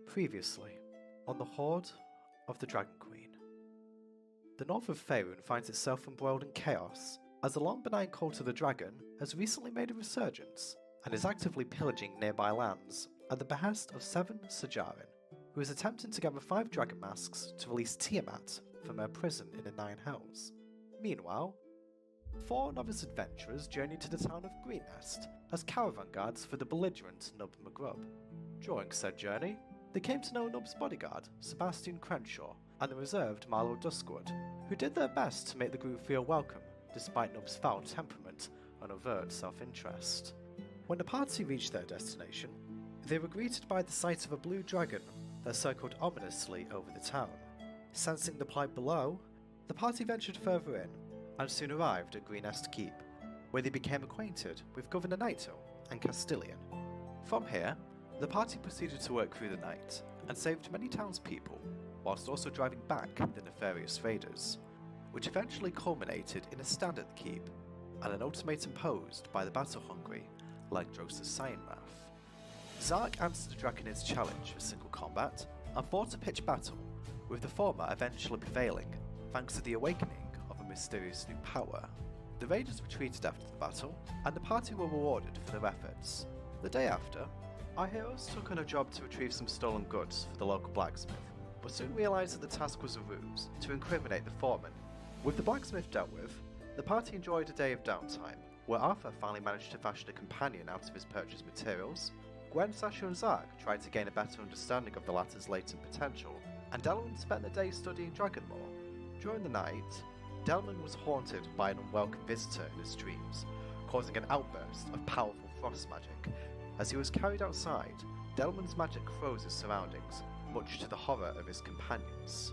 Previously, on the Hoard of the Dragon Queen. The north of Faerun finds itself embroiled in chaos, as the long benign cult of the dragon has recently made a resurgence, and is actively pillaging nearby lands at the behest of 7 Sajarin, who is attempting to gather 5 dragon masks to release Tiamat from her prison in the Nine Hells. Meanwhile, 4 novice adventurers journey to the town of Greenest as caravan guards for the belligerent Nub McGrub. During said journey, they came to know Nub's bodyguard, Sebastian Crenshaw, and the reserved Marlowe Duskwood, who did their best to make the group feel welcome, despite Nub's foul temperament and overt self-interest. When the party reached their destination, they were greeted by the sight of a blue dragon that circled ominously over the town. Sensing the plight below, the party ventured further in, and soon arrived at Greenest Keep, where they became acquainted with Governor Naito and Castilian. From here, the party proceeded to work through the night, and saved many townspeople, whilst also driving back the nefarious raiders, which eventually culminated in a stand at the keep, and an ultimatum posed by the battle-hungry Lagdrosa Cyanrath. Zark answered the Draconid's challenge for single combat, and fought a pitched battle, with the former eventually prevailing thanks to the awakening of a mysterious new power. The raiders retreated after the battle, and the party were rewarded for their efforts. The day after, our heroes took on a job to retrieve some stolen goods for the local blacksmith, but soon realised that the task was a ruse to incriminate the foreman. With the blacksmith dealt with, the party enjoyed a day of downtime, where Arthur finally managed to fashion a companion out of his purchased materials, Gwen, Sasha and Zark tried to gain a better understanding of the latter's latent potential, and Delman spent the day studying dragon lore. During the night, Delman was haunted by an unwelcome visitor in his dreams, causing an outburst of powerful frost magic. As he was carried outside, Delman's magic froze his surroundings, much to the horror of his companions.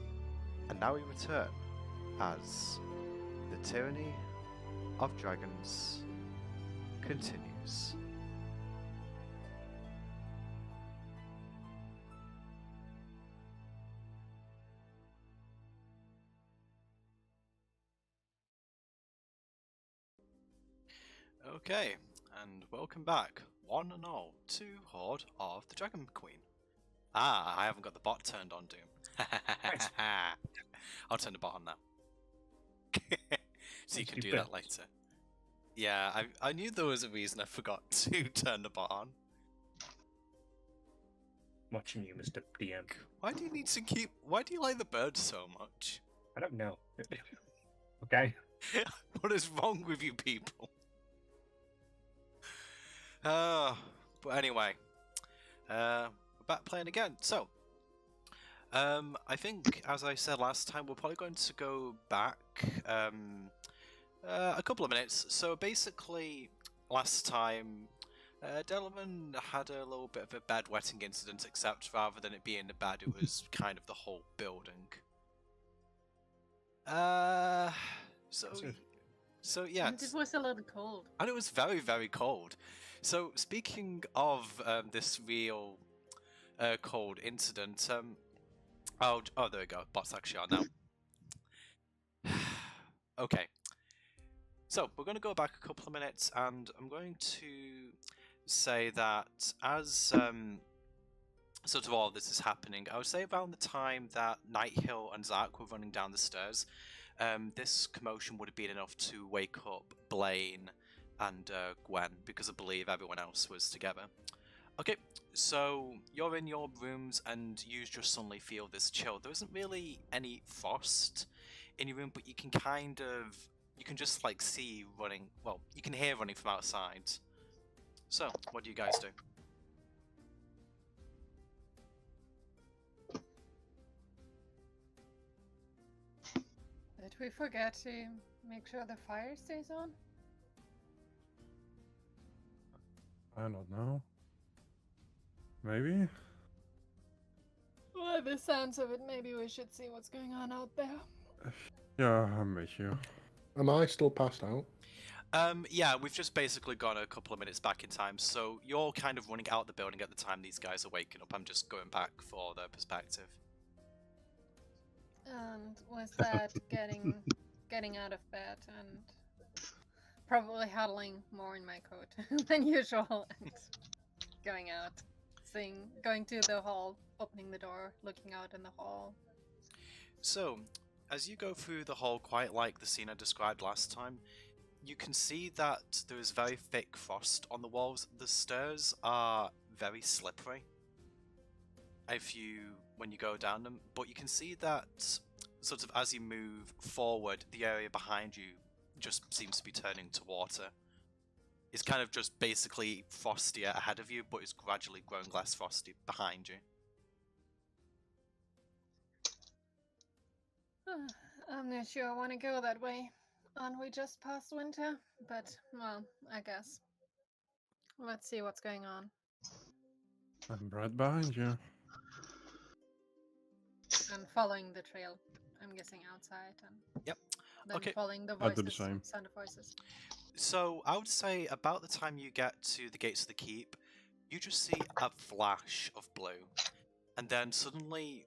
And now we return as the Tyranny of Dragons continues. Okay, and welcome back, one and all, to Hoard of the Dragon Queen. Ah, I haven't got the bot turned on, Doom. I'll turn the bot on now. So you can do that later. Yeah, I knew there was a reason I forgot to turn the bot on. Watching you, Mr. DM. Why do you need to keep... Why do you like the bird so much? I don't know. Okay. What is wrong with you people? But anyway, we're back playing again. So, I think, as I said last time, we're probably going to go back a couple of minutes. So basically, last time, Delman had a little bit of a bedwetting incident, except rather than it being the bed, it was kind of the whole building. So yeah. And it was a little cold. And it was very, very cold. So speaking of this real cold incident, oh, there we go. Bot's actually on now. Okay. So we're going to go back a couple of minutes, and I'm going to say that as sort of all this is happening, I would say around the time that Nighthill and Zark were running down the stairs, this commotion would have been enough to wake up Blaine and Gwen, because I believe everyone else was together. Okay, so you're in your rooms and you just suddenly feel this chill. There isn't really any frost in your room, but you can kind of, you can just like see running, well, you can hear running from outside. So, what do you guys do? Did we forget to make sure the fire stays on? I don't know. Maybe? Well, the sounds of it, maybe we should see what's going on out there. Yeah, I'm with you. Am I still passed out? Yeah, we've just basically gone a couple of minutes back in time, so you're kind of running out the building at the time these guys are waking up. I'm just going back for their perspective. And was that getting out of bed and probably huddling more in my coat than usual and going out, going to the hall, opening the door, looking out in the hall. So, as you go through the hall, quite like the scene I described last time, you can see that there is very thick frost on the walls. The stairs are very slippery when you go down them, but you can see that sort of as you move forward, the area behind you just seems to be turning to water. It's kind of just basically frostier ahead of you, but it's gradually growing less frosty behind you. I'm not sure I want to go that way. Aren't we just past winter? But, well, I guess. Let's see what's going on. I'm right behind you. I'm following the trail. I'm guessing outside and Yep. then Okay. following the I'll do voices, the same. sound of voices. So I would say about the time you get to the gates of the keep, you just see a flash of blue, and then suddenly,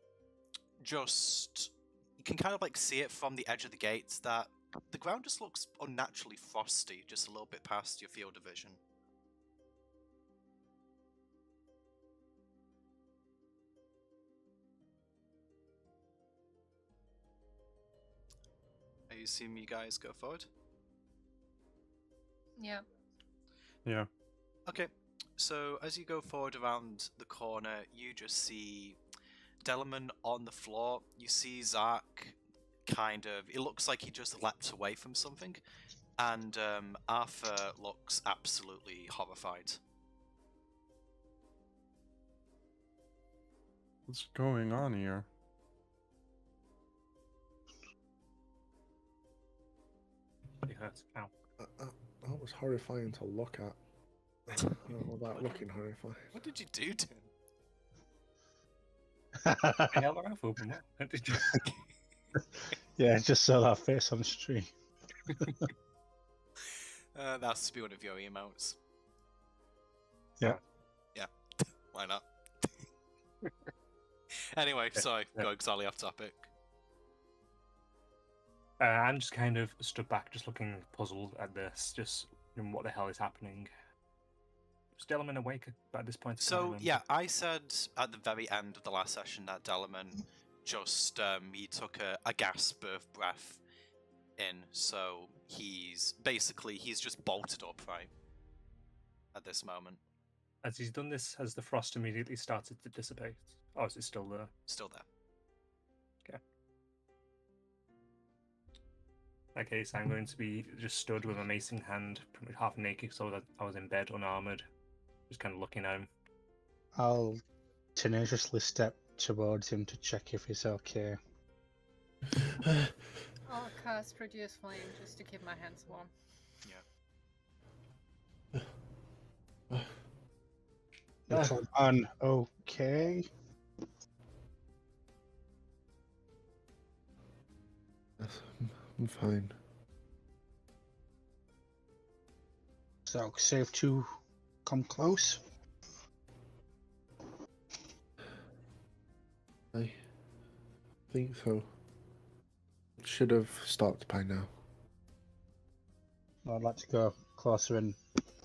you can kind of like see it from the edge of the gates that the ground just looks unnaturally frosty, just a little bit past your field of vision. Are you seeing me guys go forward? Yeah. Yeah. Okay, so as you go forward around the corner, you just see Delman on the floor. You see Zark it looks like he just leapt away from something, and Arthur looks absolutely horrified. What's going on here? Body hurts. Ow. That was horrifying to look at. Without looking horrifying. What did you do to him? I held her mouth open. What did you? Yeah, just saw that face on the stream. That has to be one of your emotes. Yeah. Yeah, why not? Anyway, sorry, Yeah. go exactly off topic. I'm just kind of stood back, just looking puzzled at this, just what the hell is happening. Is Delman awake at this point? I can't So, remember. yeah, I said at the very end of the last session that Delman just, he took a gasp of breath in, so he's just bolted upright at this moment. As he's done this, has the frost immediately started to dissipate? Or is it still there? Still there. Okay, so I'm going to be just stood with a mace in hand, pretty much half naked, so that I was in bed, unarmored, just kind of looking at him. I'll tenaciously step towards him to check if he's okay. I'll cast Reduce Flame just to keep my hands warm. Looks like I'm okay. I'm fine. So safe to come close. I think so. Should have stopped by now. I'd like to go closer and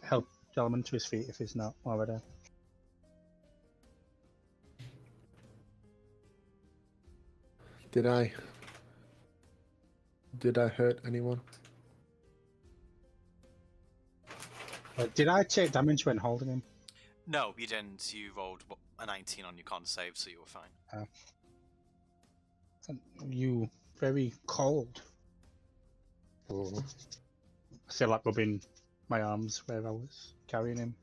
help Delman to his feet if he's not already. Did I hurt anyone? Did I take damage when holding him? No, you didn't. You rolled a 19 on your con save, so you were fine. You very cold. I feel like rubbing my arms where I was carrying him.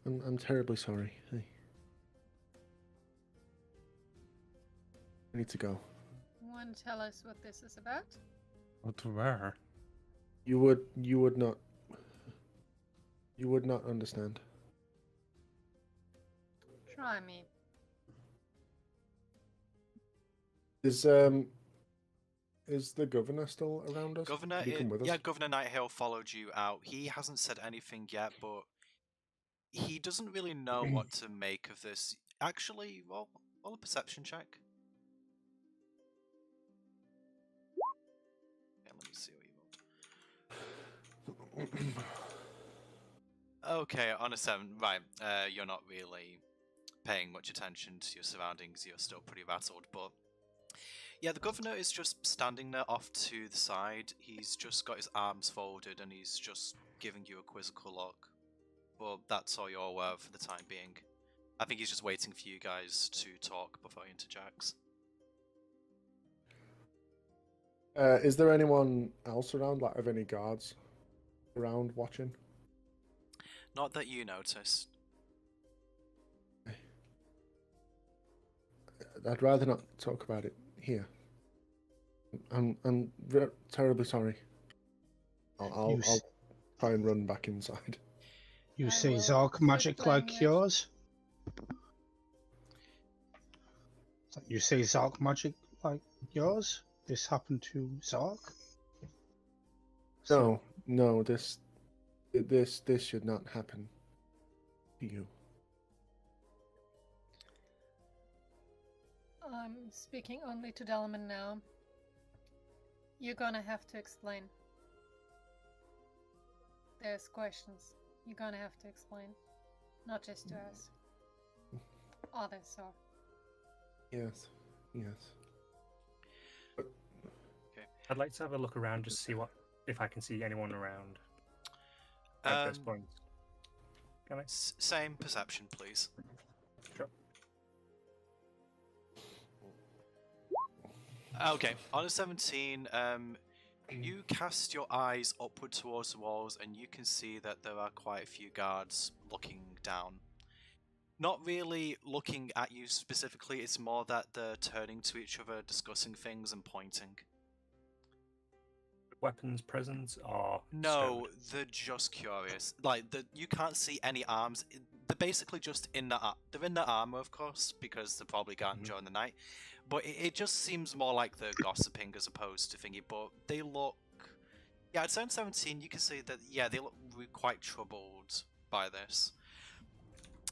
I'm terribly sorry. I need to go. Want to tell us what this is about? What where? You would not understand. Try me. Is the governor still around us? Governor, Did he come with us? yeah, Governor Nighthill followed you out. He hasn't said anything yet, but he doesn't really know what to make of this. Actually, roll a perception check. Okay, let me see what you rolled. Okay, on a 7, right. You're not really paying much attention to your surroundings. You're still pretty rattled, but yeah, the governor is just standing there off to the side. He's just got his arms folded and he's just giving you a quizzical look. But that's all you're aware of for the time being. I think he's just waiting for you guys to talk before he interjects. Is there anyone else around? Like, are any guards around watching? Not that you noticed. I'd rather not talk about it here. I'm terribly sorry. I'll try and run back inside. You I see will Zark magic quit playing like it. yours? You see Zark magic like yours? This happened to Zark? No, this should not happen to you. I'm speaking only to Delman now. You're gonna have to explain. There's questions. You're gonna have to explain. Not just to us. Others are. Yes. I'd like to have a look around just to see if I can see anyone around at this point. Can I? Same perception, please. Sure. Okay, on a 17, you cast your eyes upward towards the walls and you can see that there are quite a few guards looking down. Not really looking at you specifically, it's more that they're turning to each other, discussing things and pointing. Weapons present or No, stowed? they're just curious. Like, you can't see any arms. They're basically just in they're in their armor, of course, because they're probably guarding during the night. But it just seems more like they're gossiping as opposed to thingy. But they look, yeah, at 17, you can see that, yeah, they look quite troubled by this.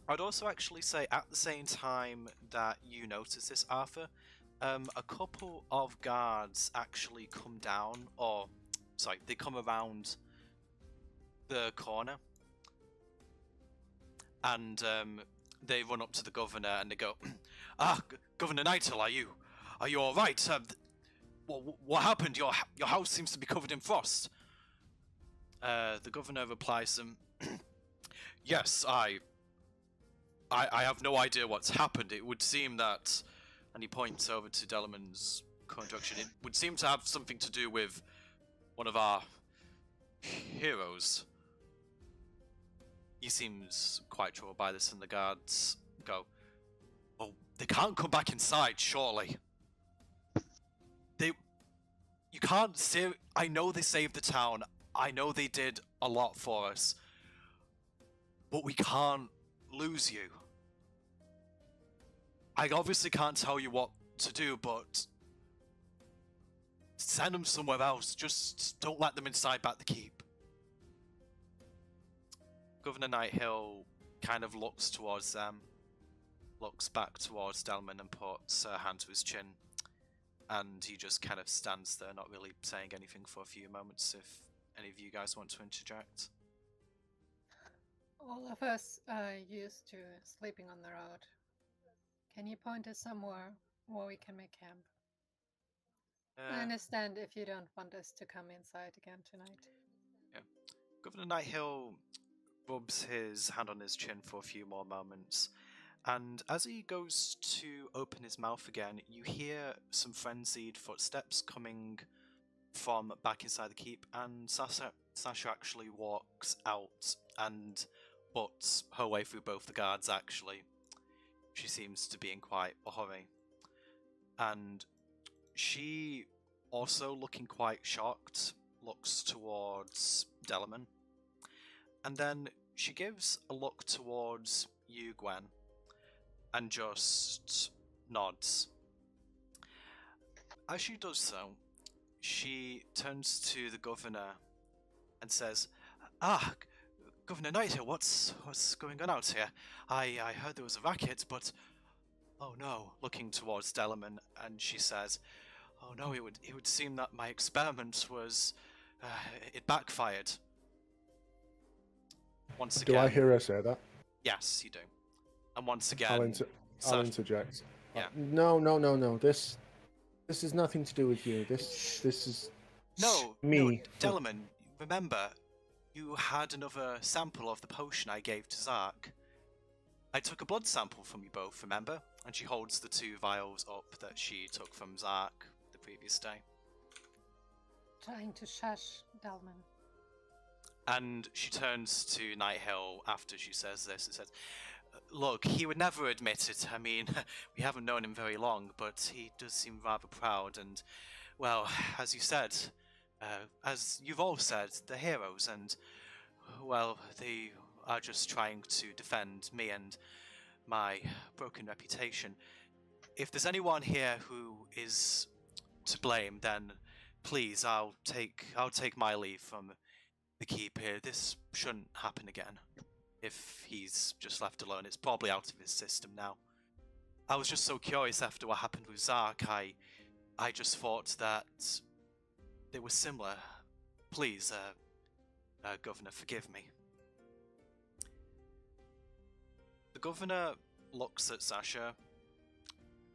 I'd also actually say at the same time that you notice this, Arthur, a couple of guards actually come down, or sorry, they come around the corner, and they run up to the governor and they go, Governor Nightel, are you all right? What happened? Your house seems to be covered in frost. The governor replies, yes, I have no idea what's happened. It would seem that, and he points over to Delman's construction, it would seem to have something to do with one of our heroes. He seems quite troubled by this, and the guards go, oh, they can't come back inside, surely. You can't say, I know they saved the town, I know they did a lot for us, but we can't lose you. I obviously can't tell you what to do, but send them somewhere else. Just don't let them inside back the keep. Governor Nighthill kind of looks towards them, looks back towards Delman and puts a hand to his chin, and he just kind of stands there, not really saying anything for a few moments. If any of you guys want to interject. All of us are used to sleeping on the road. Can you point us somewhere where we can make camp? I understand if you don't want us to come inside again tonight. Yeah. Governor Nighthill rubs his hand on his chin for a few more moments, and as he goes to open his mouth again, you hear some frenzied footsteps coming from back inside the keep, and Sasha actually walks out and butts her way through both the guards, actually. She seems to be in quite a hurry. And she, also looking quite shocked, looks towards Delman. And then she gives a look towards you, Gwen, and just nods. As she does so, she turns to the governor and says, Governor Nighthill, what's going on out here? I heard there was a racket, but oh no, looking towards Delman, and she says, oh no, it would seem that my experiment was it backfired. once Do I again, hear her say that? yes, you do. And once I'll, again, I'll interject. Yeah. No. This is nothing to do with you. This is no, me. Delman, remember, you had another sample of the potion I gave to Zark. I took a blood sample from you both, remember? And she holds the 2 vials up that she took from Zark the previous day. Trying to shush Delman. And she turns to Nighthill after she says this and says, look, he would never admit it. I mean, we haven't known him very long, but he does seem rather proud. And, well, as you said, as you've all said, they're heroes. And, well, they are just trying to defend me and my broken reputation. If there's anyone here who is to blame, then please, I'll take my leave from the keep here. This shouldn't happen again. If he's just left alone, it's probably out of his system now. I was just so curious after what happened with Zark. I just thought that it was similar. Please, Governor, forgive me. The Governor looks at Sasha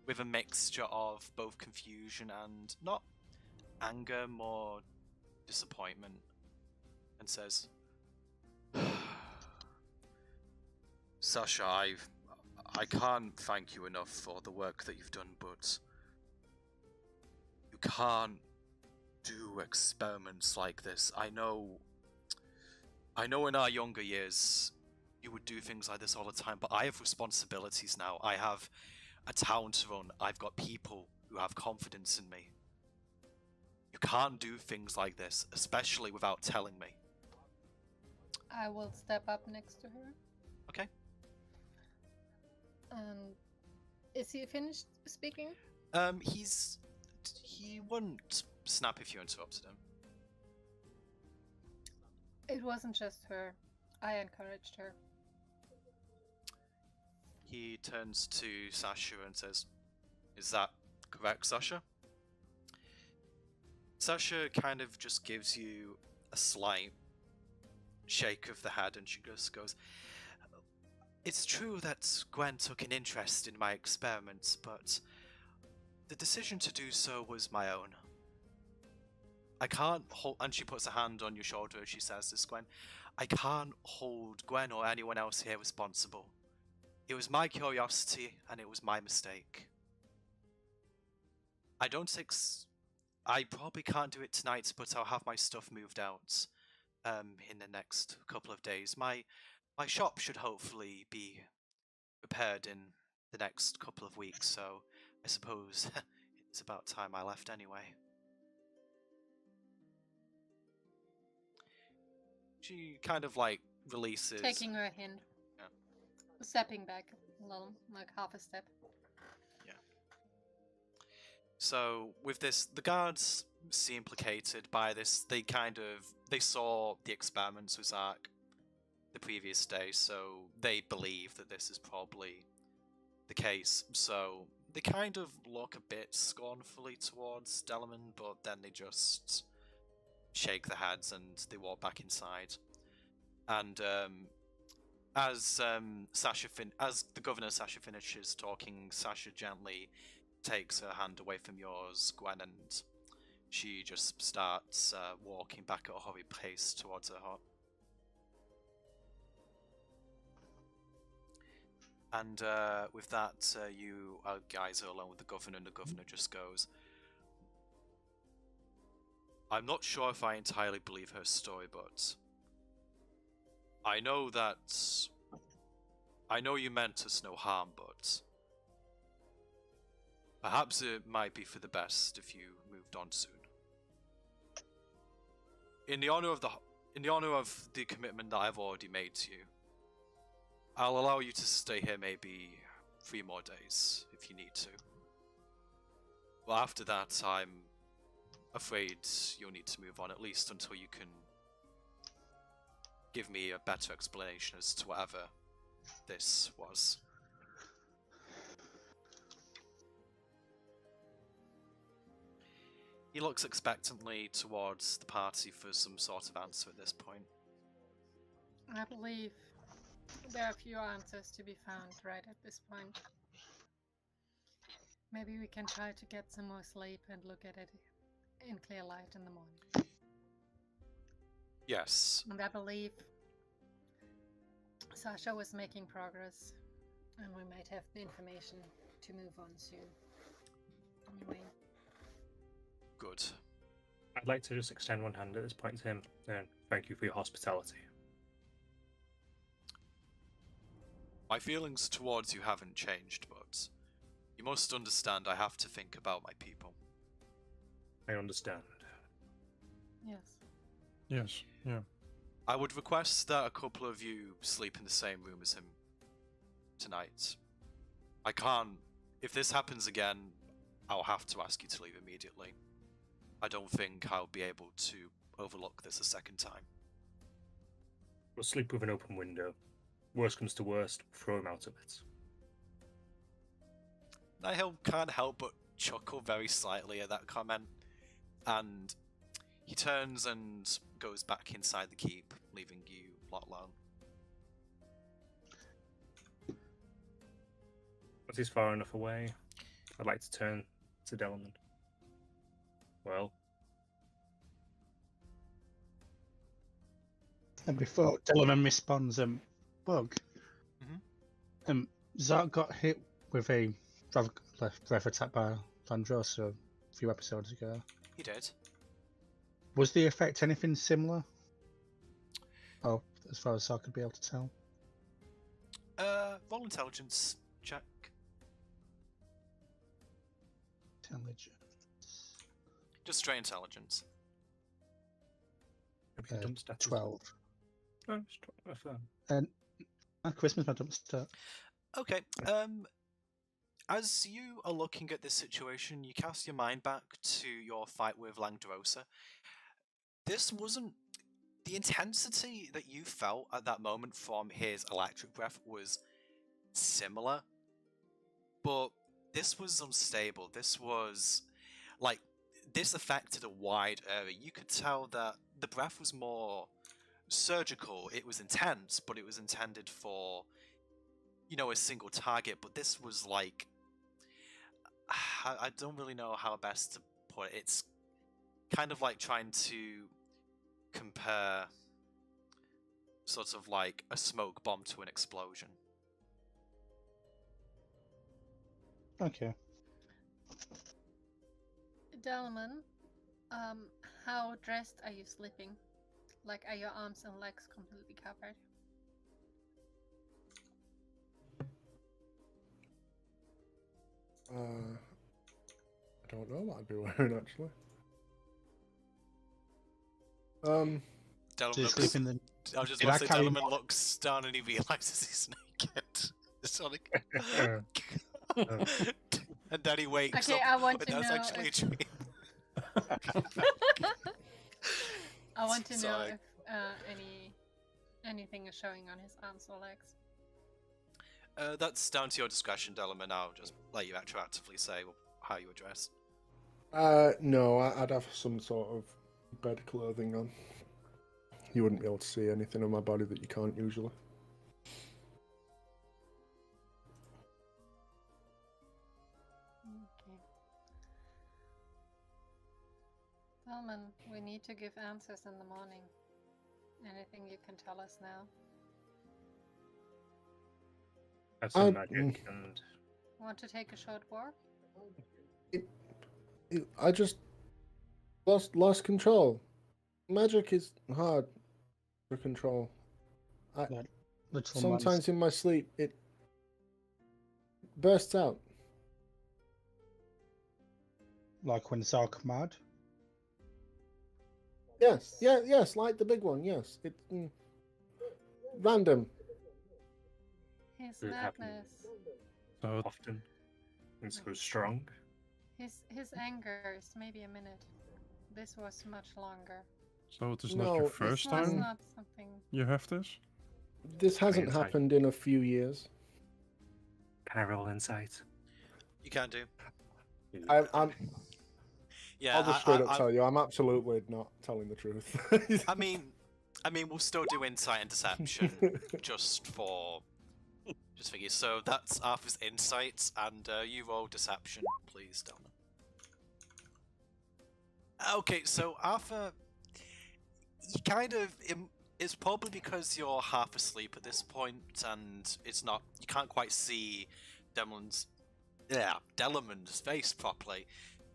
with a mixture of both confusion and not anger, more disappointment, and says, Sasha, I can't thank you enough for the work that you've done, but you can't do experiments like this. I know in our younger years you would do things like this all the time, but I have responsibilities now. I have a town to run. I've got people who have confidence in me. You can't do things like this, especially without telling me. I will step up next to her. Okay. Is he finished speaking? He wouldn't snap if you interrupted him. It wasn't just her. I encouraged her. He turns to Sasha and says, is that correct, Sasha? Sasha kind of just gives you a slight shake of the head, and she just goes, it's true that Gwen took an interest in my experiments, but the decision to do so was my own. I can't hold, and she puts a hand on your shoulder as she says this, Gwen, I can't hold Gwen or anyone else here responsible. It was my curiosity, and it was my mistake. I probably can't do it tonight, but I'll have my stuff moved out in the next couple of days. My shop should hopefully be repaired in the next couple of weeks, so I suppose it's about time I left anyway. She kind of like releases... Taking her hand. Yeah. Stepping back a little, like half a step. Yeah. So with this, the guards seem placated by this. They saw the experiments with Zark the previous day, so they believe that this is probably the case. So they kind of look a bit scornfully towards Delman, but then they just shake their heads and they walk back inside. And as the Governor Sasha finishes talking, Sasha gently takes her hand away from yours, Gwen, and she just starts walking back at a hurried pace towards her hut. And with that, you guys are alone with the Governor, and the Governor just goes, I'm not sure if I entirely believe her story, but I know you meant us no harm, but perhaps it might be for the best if you moved on soon. In the honor of the commitment that I've already made to you, I'll allow you to stay here maybe 3 more days if you need to. But after that, I'm afraid you'll need to move on, at least until you can give me a better explanation as to whatever this was. He looks expectantly towards the party for some sort of answer at this point. I believe there are few answers to be found right at this point. Maybe we can try to get some more sleep and look at it in clear light in the morning. Yes. And I believe Sasha was making progress, and we might have the information to move on soon. Anyway. Good. I'd like to just extend one hand at this point to him and thank you for your hospitality. My feelings towards you haven't changed, but you must understand I have to think about my people. I understand. Yes. Yes, yeah. I would request that a couple of you sleep in the same room as him tonight. I can't. If this happens again, I'll have to ask you to leave immediately. I don't think I'll be able to overlook this a second time. We'll sleep with an open window. Worst comes to worst, throw him out of it. Nihil can't help but chuckle very slightly at that comment, and he turns and goes back inside the keep, leaving you lot alone. Once he's far enough away, I'd like to turn to Delman. Well, And before Delman responds, Bug, Zark got hit with a drive attack by Landrosa a few episodes ago. He did. Was the effect anything similar? Oh, as far as Zark could be able to tell. Roll intelligence check. Intelligence. Just straight intelligence. 12. Oh, it's not And Christmas, my dump stat. Okay. As you are looking at this situation, you cast your mind back to your fight with Langdrosa. This wasn't... The intensity that you felt at that moment from his electric breath was similar, but this was unstable. This was... like, this affected a wide area. You could tell that the breath was more surgical. It was intense, but it was intended for, you know, a single target. But this was like... I don't really know how best to put it. It's kind of like trying to compare sort of like a smoke bomb to an explosion. Okay. Delman, how dressed are you sleeping? Like, are your arms and legs completely covered? I don't know what I'd be wearing actually. Delman Do you looks... sleep in the... I was just Did going I to say, carry Delman more- looks down and he realizes he's naked. Sonic. And then he wakes Okay, up. I want but to that's know actually if- a dream. I want to know Sorry. if anything is showing on his arms or legs. That's down to your discretion, Delman. I'll just let you retroactively say how you were dressed. No, I'd have some sort of bed clothing on. You wouldn't be able to see anything on my body that you can't usually. Okay. Delman, we need to give answers in the morning. Anything you can tell us now? Have some I- magic and Want to take a short walk? I just lost control. Magic is hard to control. Little Sometimes in my sleep it bursts out. like when Zark mad. Yes, like the big one. Yes, it's random. His Does it happen? madness, So often and so strong. his anger is maybe a minute. This was much longer. So it is No, not your it's first This was time not something. you have this? This hasn't insight. happened in a few years. Can I roll insight? You can do. I'm Yeah, I'll just straight up tell you, I'm absolutely not telling the truth. I mean, I mean, we'll still do insight and deception just for you. So that's Arthur's insights, and you roll deception, please, Delman. Okay, so Arthur, you kind of it's probably because you're half asleep at this point, and it's not you can't quite see Delman's face properly,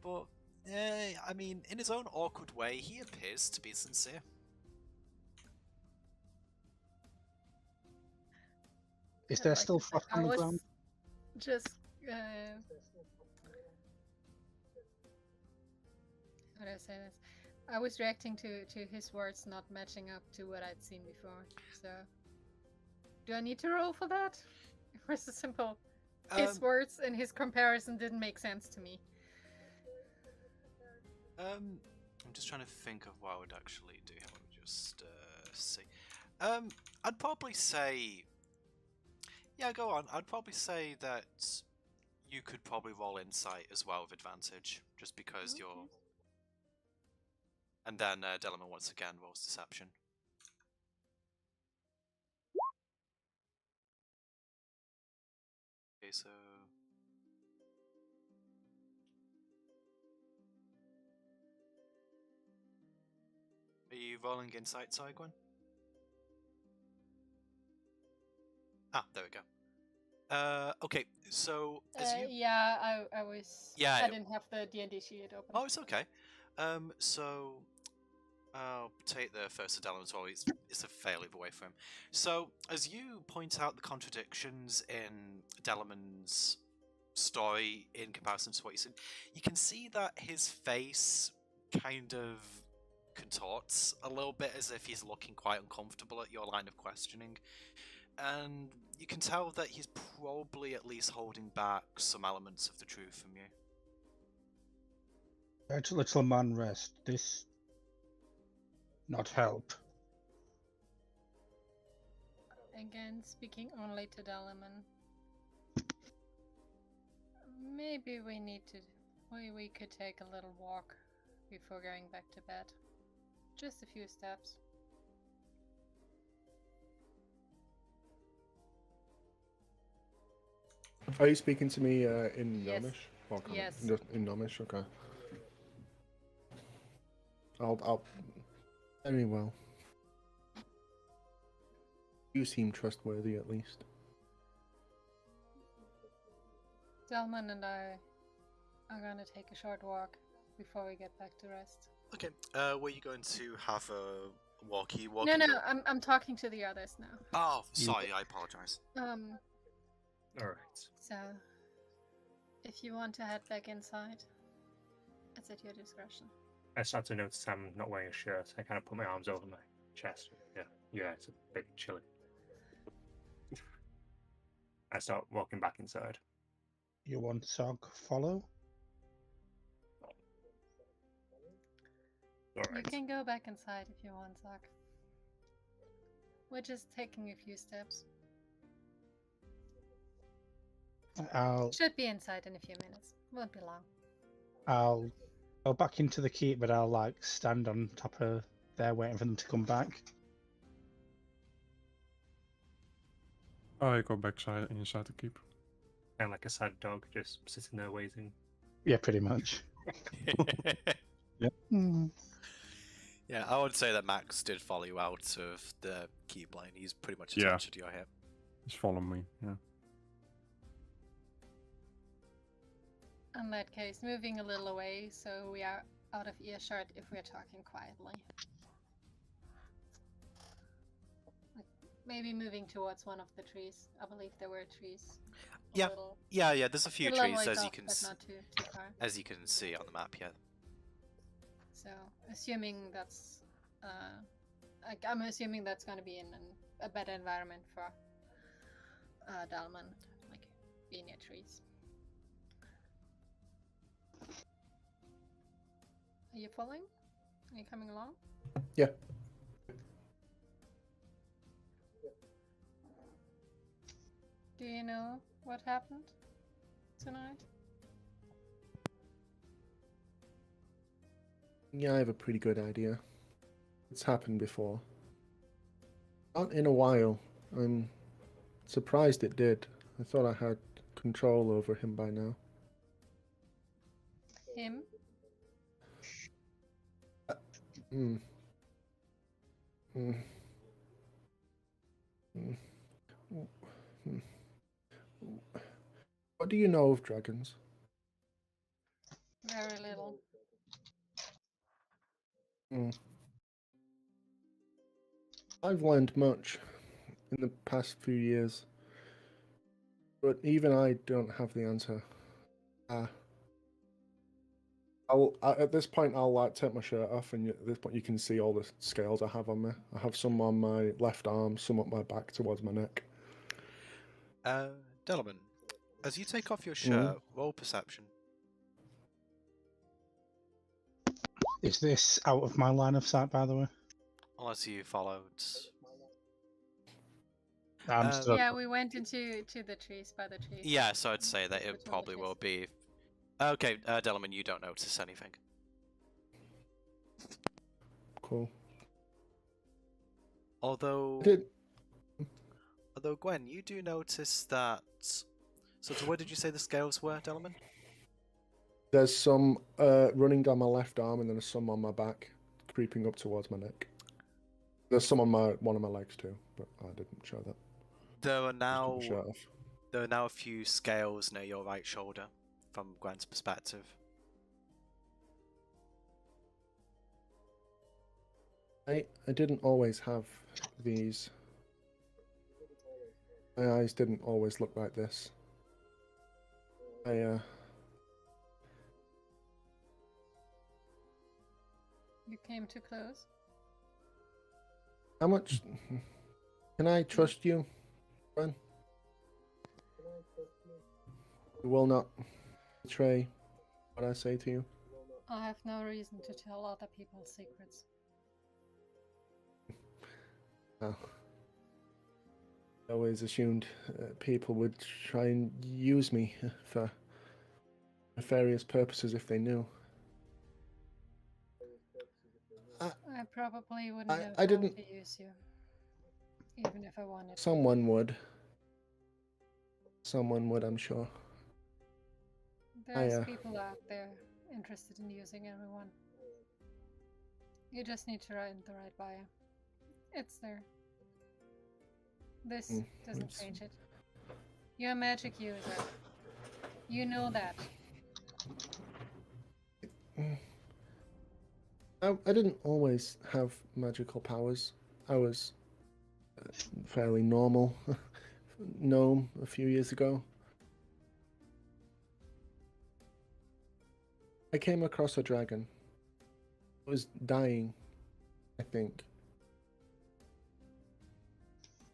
but I mean, in his own awkward way, he appears to be sincere. Is there still froth on the ground? Just how do I say this? I was reacting to his words not matching up to what I'd seen before. So, do I need to roll for that? Or is it simple? His words and his comparison didn't make sense to me. I'm just trying to think of what I would actually do. Let me just see. I'd probably say, yeah, go on. I'd probably say that you could probably roll insight as well with advantage, just because you're. And then Delman once again rolls deception. Okay, so. Are you rolling insight, Gwen? Ah, there we go. Okay, so as you... Yeah, I was... Yeah, I didn't have the D&D sheet open. Oh, it's okay. So... I'll take the first Adelum as well. It's a fail either way for him. So, as you point out the contradictions in Delman's story in comparison to what you said, you can see that his face kind of contorts a little bit as if he's looking quite uncomfortable at your line of questioning. And you can tell that he's probably at least holding back some elements of the truth from you. Let little man rest. This not help. Again, speaking only to Delman. Maybe we need to... We could take a little walk before going back to bed. Just a few steps. Are you speaking to me in Yes. Nomish? Or Yes. In Nomish, okay. I'll very well. You seem trustworthy, at least. Delman and I are gonna take a short walk before we get back to rest. Okay, were you going to have a walkie? No, I'm talking to the others now. Oh, sorry, I apologize. Alright. So, if you want to head back inside, it's at your discretion. I start to notice I'm not wearing a shirt. I kind of put my arms over my chest. Yeah, it's a bit chilly. I start walking back inside. You want Sog follow? You Alright. can go back inside if you want, Zach. We're just taking a few steps. I'll Should be inside in a few minutes. Won't be long. I'll go back into the keep, but I'll like stand on top of there waiting for them to come back. I go back inside the keep. And like a sad dog just sitting there waiting. Yeah, pretty much. Yeah. Yeah, I would say that Max did follow you out of the keep line. He's pretty much Yeah. attached to your hip. Just follow me, yeah. In that case, moving a little away so we are out of earshot if we're talking quietly. Like maybe moving towards one of the trees. I believe there were trees. Yeah. Yeah, there's a few little trees ways as you off, can but not too far. as you can see on the map, yeah. So, assuming that's, I'm assuming that's going to be in a better environment for Dalman, like being near trees. Are you following? Are you coming along? Yeah. Do you know what happened tonight? Yeah, I have a pretty good idea. It's happened before. Not in a while. I'm surprised it did. I thought I had control over him by now. Him? Hmm. Hmm. Hmm. Hmm. What do you know of dragons? Very little. Hmm. I've learned much in the past few years, but even I don't have the answer. At this point, I'll like take my shirt off, and at this point, you can see all the scales I have on me. I have some on my left arm, some up my back towards my neck. Delman, as you take off your shirt, roll perception. Is this out of my line of sight, by the way? Unless you followed. I'm still. Yeah, we went into the trees, by the trees. Yeah, so I'd say that it Which probably one will it be. Okay, Delman, you don't notice anything. Cool. Although, Did Gwen, you do notice that. So, to where did you say the scales were, Delman? there's some running down my left arm, and then there's some on my back, creeping up towards my neck. There's some on one of my legs too, but I didn't show that. There are Just took now my shirt off. a few scales near your right shoulder, from Gwen's perspective. I didn't always have these. My eyes didn't always look like this. You came too close. How much can I trust you, Gwen? You will not betray what I say to you. I have no reason to tell other people's secrets. Oh. I always assumed people would try and use me for nefarious purposes if they knew. I probably wouldn't have I tried didn't. to use you, even if I wanted. Someone would. Someone would, I'm sure. There's people out there interested in using everyone. You just need to write the right bio. It's there. This doesn't change it. You're a magic user. You know that. I didn't always have magical powers. I was fairly normal gnome a few years ago. I came across a dragon. It was dying, I think.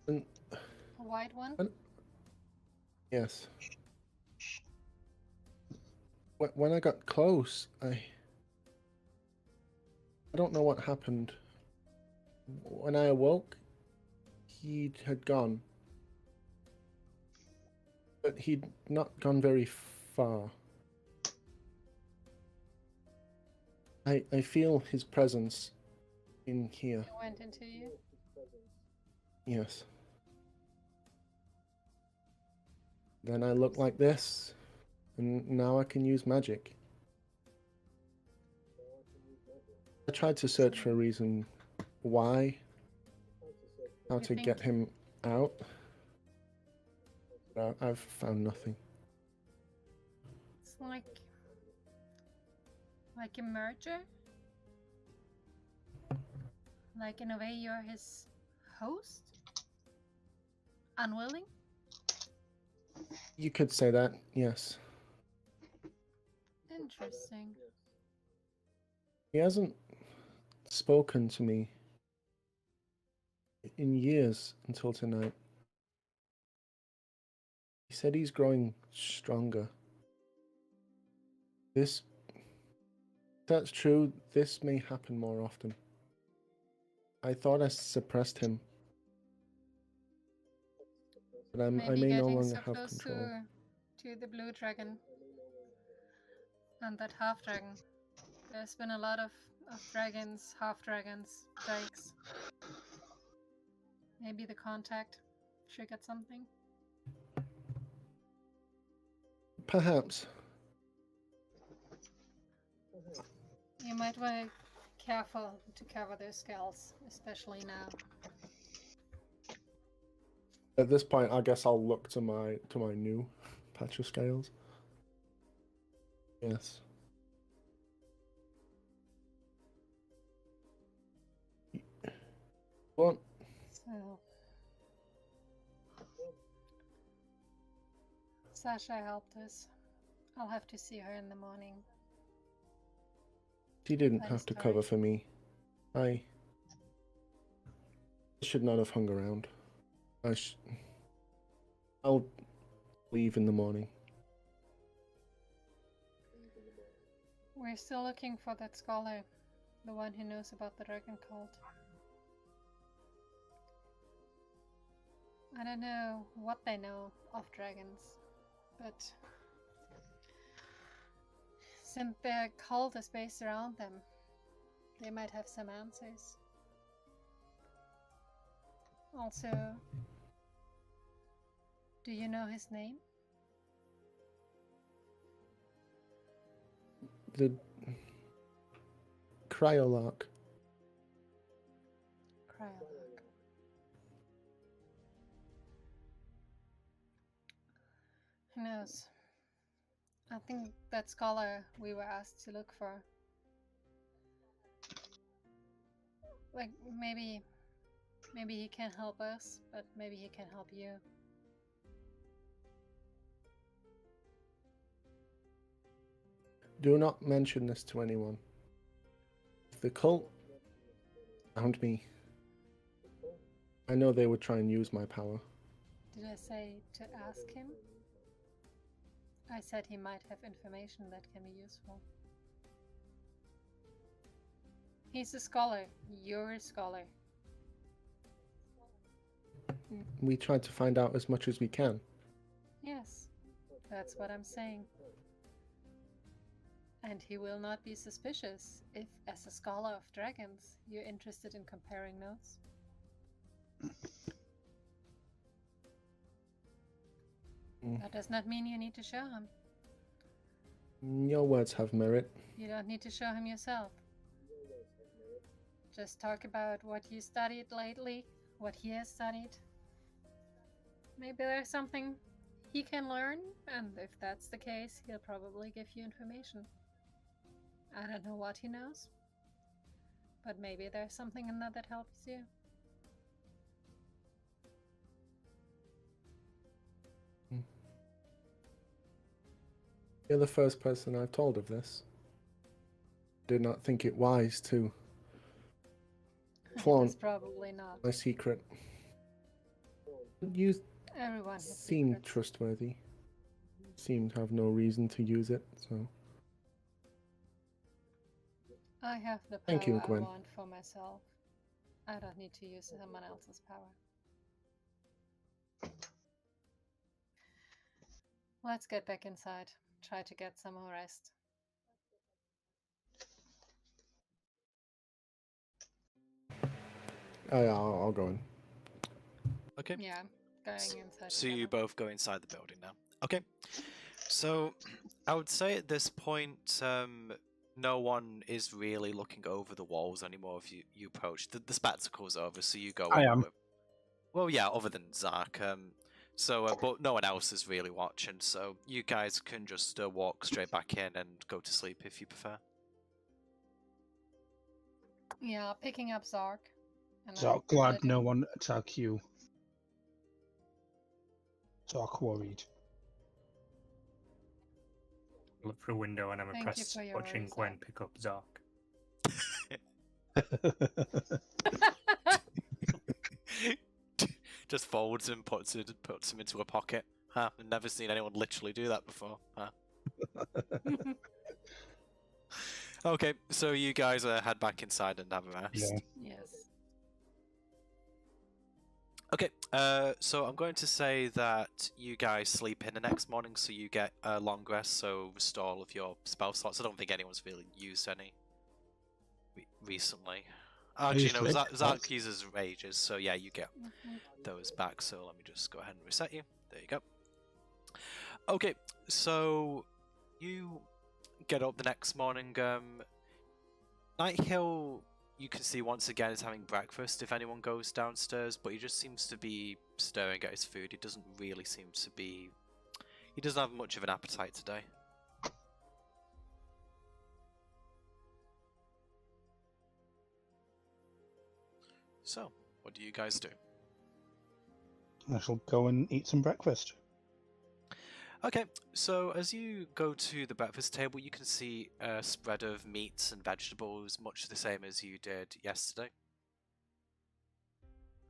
And, A white one? yes. When I got close, I don't know what happened. When I awoke, he had gone. But he'd not gone very far. I feel his presence in here. It went into you? Yes. Then I look like this, and now I can use magic. I tried to search for a reason why, how to get him out. But I've found nothing. It's like a merger? Like in a way you're his host? Unwilling? You could say that, yes. Interesting. He hasn't spoken to me in years until tonight. He said he's growing stronger. If that's true, this may happen more often. I thought I suppressed him. But I may no longer have control. To the blue dragon and that half dragon. There's been a lot of dragons, half dragons, drakes. Maybe the contact triggered something. Perhaps. You might want to be careful to cover their skulls, especially now. At this point, I guess I'll look to my new patch of scales. Yes. What? So, Sasha helped us. I'll have to see her in the morning. She didn't That have is to correct. cover for me. I should not have hung around. I'll leave in the morning. We're still looking for that scholar, the one who knows about the dragon cult. I don't know what they know of dragons, but since their cult is based around them, they might have some answers. Also, do you know his name? The Cryolark. Cryolark. Who knows? I think that scholar we were asked to look for. Like, maybe he can help us, but maybe he can help you. Do not mention this to anyone. If the cult found me, I know they would try and use my power. Did I say to ask him? I said he might have information that can be useful. He's a scholar. You're a scholar. We try to find out as much as we can. Yes, that's what I'm saying. And he will not be suspicious if, as a scholar of dragons, you're interested in comparing notes. That does not mean you need to show him. Your words have merit. You don't need to show him yourself. Just talk about what you studied lately, what he has studied. Maybe there's something he can learn, and if that's the case, he'll probably give you information. I don't know what he knows, but maybe there's something in that that helps you. You're the first person I've told of this. Did not think it wise to It's flaunt probably not. my secret. You Everyone has seem secrets. trustworthy. Seem to have no reason to use it, so... I have the power Thank you, I Gwen. want for myself. I don't need to use someone else's power. Let's get back inside. Try to get some more rest. I'll go in. Okay. Yeah, going inside. So you together. both go inside the building now. Okay. So I would say at this point, no one is really looking over the walls anymore. If you approach the spectacle's over, so you go. I am. over. Well, yeah, other than Zark. But no one else is really watching. So you guys can just walk straight back in and go to sleep if you prefer. Yeah, picking up Zark. And So then glad letting- no one attacked you. Zark worried. Look through a window and I'm Thank you impressed for your watching worries, Gwen Zark. pick up Zark. Just folds and puts him into a pocket. Huh? I've never seen anyone literally do that before. Huh? Okay, so you guys head back inside and have a rest. Yeah. Yes. Okay, so I'm going to say that you guys sleep in the next morning, so you get a long rest, so restore all of your spell slots. I don't think anyone's really used any recently. Actually, used no, to it, Zark but- uses rages, so yeah, you get Mhm. those back. So let me just go ahead and reset you. There you go. Okay, so you get up the next morning. Nighthill, you can see once again is having breakfast if anyone goes downstairs, but he just seems to be staring at his food. He doesn't really seem to be. He doesn't have much of an appetite today. So, what do you guys do? I shall go and eat some breakfast. Okay, so as you go to the breakfast table, you can see a spread of meats and vegetables, much the same as you did yesterday.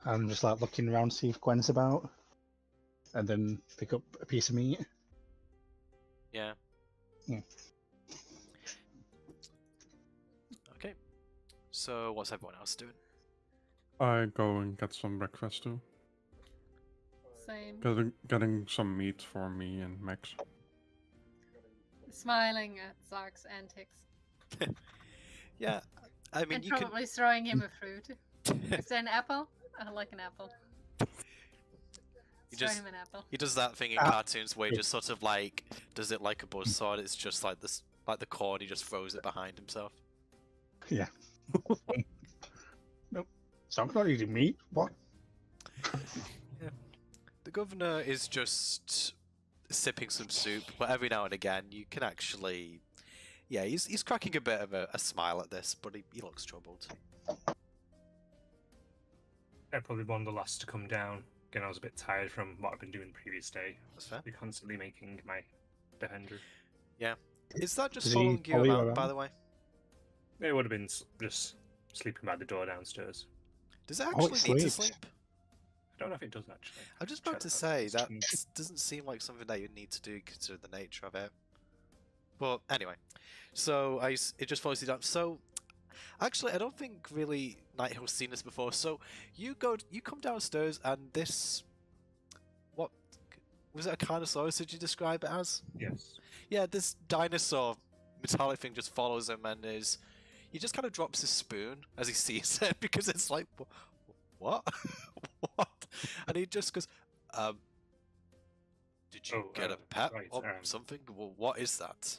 I'm just like looking around to see if Gwen's about, and then pick up a piece of meat. Yeah. Yeah. Okay, so what's everyone else doing? I go and get some breakfast too. Same. Getting some meat for me and Max. Smiling at Zark's antics. Yeah, I mean, And you can. probably throwing him a fruit. Is there an apple? I like an apple. He Throw just- him an apple. He does that thing in Ah. cartoons where he just sort of like does it like a buzzsaw. It's just like this, like the corn. He just throws it behind himself. Yeah. Nope. So I'm not eating meat. What? The governor is just sipping some soup, but every now and again you can actually, yeah, he's cracking a bit of a smile at this, but he looks troubled. I'd probably one of the last to come down. Again, I was a bit tired from what I've been doing the previous day. That's fair. Be constantly making my defender. Is that just Does he following you follow you around, by around? the way? It would have been just sleeping by the door downstairs. Does it Oh, actually it need to sleeps. sleep? I don't know if it does actually. I'm just about Check to that. say that Change. doesn't seem like something that you'd need to do considering the nature of it. But anyway, so it just follows you down. So actually, I don't think really Nighthill's seen this before. So you come downstairs and this, what was it? A Carnosaurus? Did you describe it as? Yes. Yeah, this dinosaur metallic thing just follows him and he just kind of drops his spoon as he sees it because it's like, what? What? And he just goes, did you get a pet right, or something? Well, what is that?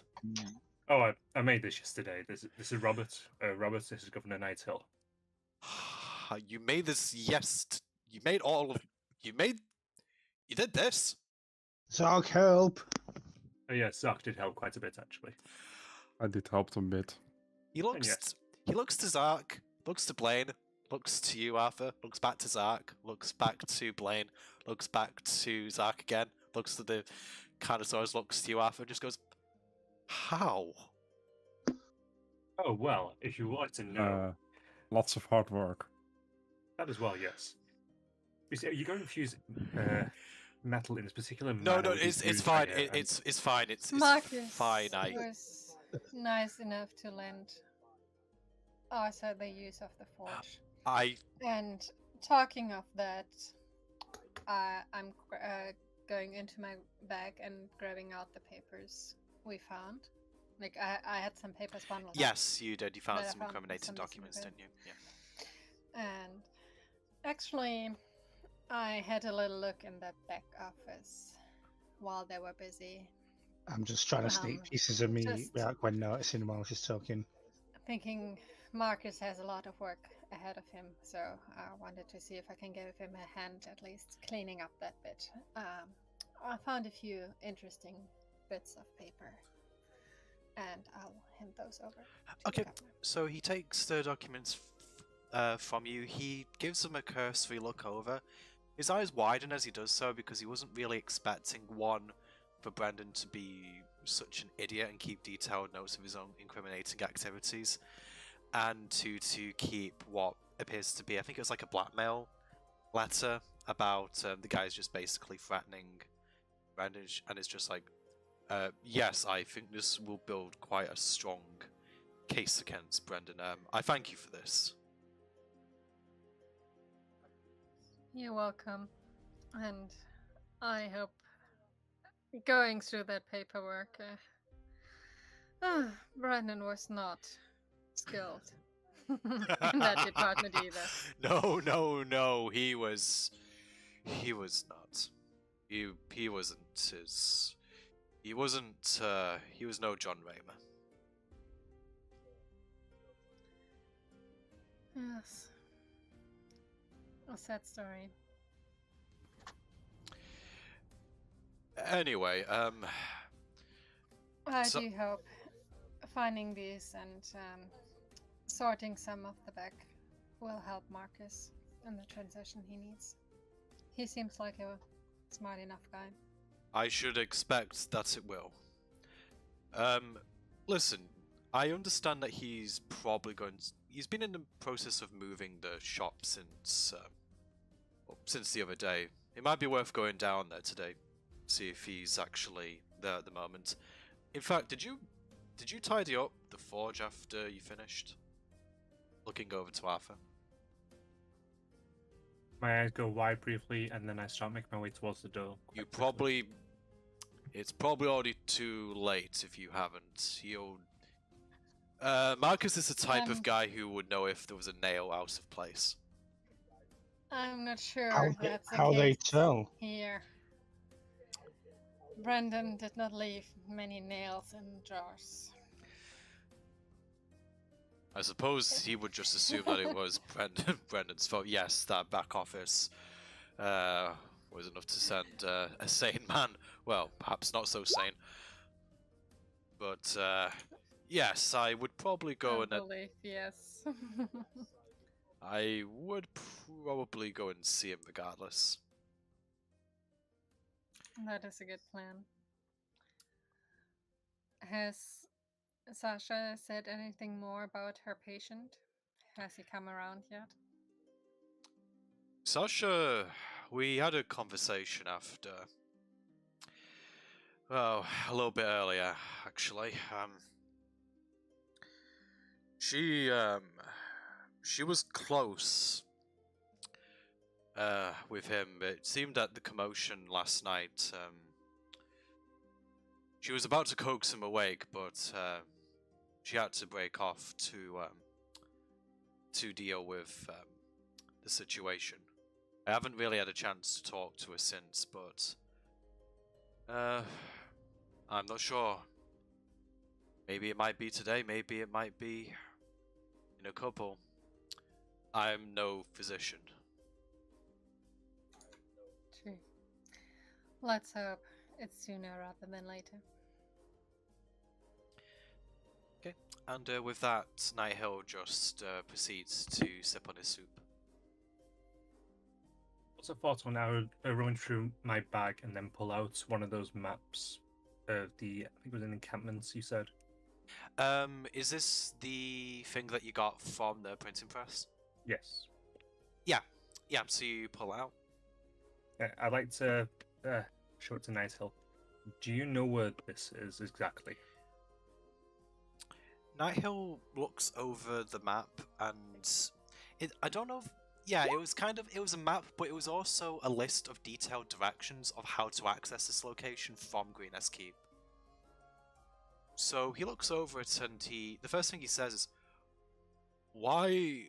Oh, I made this yesterday. This is Robert. Robert, this is Governor Nighthill. You made this, yes. You did this? Zark, help! Oh yeah, Zark did help quite a bit actually. I did help a bit. He looks, yes. he looks to Zark, looks to Blaine, looks to you, Arthur, looks back to Zark, looks back to Blaine, looks back to Zark again, looks to the Carnosaurus, looks to you, Arthur, and just goes, how? Oh well, if you would like to know Lots of hard work. that as well, yes. You see, are you going to infuse metal in this particular No, manner no, with it's infused fine. fire and- It's fine. It's Marcus fine. was nice enough to lend Arthur the use of the forge. I And talking of that, I'm going into my bag and grabbing out the papers we found. Like I had some papers bundled up. yes, you did. You found But I some found incriminating some documents, missing didn't you? Yeah. And actually, I had a little look in the back office while they were busy, I'm just trying to sneak pieces of meat just- without Gwen noticing while she's talking. thinking Marcus has a lot of work ahead of him, so I wanted to see if I can give him a hand at least cleaning up that bit. I found a few interesting bits of paper, and I'll hand those over to the Okay. governor. So he takes the documents from you. He gives them a cursory look over. His eyes widen as he does so because he wasn't really expecting for Brandon to be such an idiot and keep detailed notes of his own incriminating activities, and to keep what appears to be, I think it was like a blackmail letter about the guy's just basically threatening Brandon, and it's just like, yes, I think this will build quite a strong case against Brendan. I thank you for this. You're welcome, and I hope going through that paperwork, Brandon was not skilled. in that department either. No. He was not. He wasn't his. He wasn't. He was no John Raymer. Yes. A sad story. Anyway, I So- do hope finding these and sorting some of the back will help Marcus in the transition he needs. He seems like a smart enough guy. I should expect that it will. Listen, I understand that he's probably going. He's been in the process of moving the shop since the other day. It might be worth going down there today, see if he's actually there at the moment. In fact, did you tidy up the forge after you finished? Looking over to Arthur. My eyes go wide briefly, and then I start making my way towards the door. You quite quickly. probably. It's probably already too late if you haven't. Marcus is the type of guy who would know if there was a nail out of place. I'm not sure that's the How they case tell? here. Brandon did not leave many nails in jars. I suppose he would just assume that it was Brendan's fault. Yes, that back office was enough to send a sane man. Well, perhaps not so sane. But yes, I would probably go I and believe, yes. I would probably go and see him regardless. That is a good plan. Has Sasha said anything more about her patient? Has he come around yet? Sasha, we had a conversation after. Well, a little bit earlier, actually. She was close with him. It seemed at the commotion last night. She was about to coax him awake, but she had to break off to deal with the situation. I haven't really had a chance to talk to her since, but I'm not sure. Maybe it might be today, maybe it might be in a couple. I'm no physician. True. Let's hope it's sooner rather than later. Okay, and with that, Nighthill just proceeds to sip on his soup. What's a thought when I would run through my bag and then pull out one of those maps of the, I think it was an encampments you said? Is this the thing that you got from the printing press? Yes. Yeah, so you pull out. I'd like to show it to Nighthill. Do you know where this is exactly? Nighthill looks over the map and I don't know if, yeah, it was a map, but it was also a list of detailed directions of how to access this location from Greenest Keep. So he looks over it and the first thing he says is, Why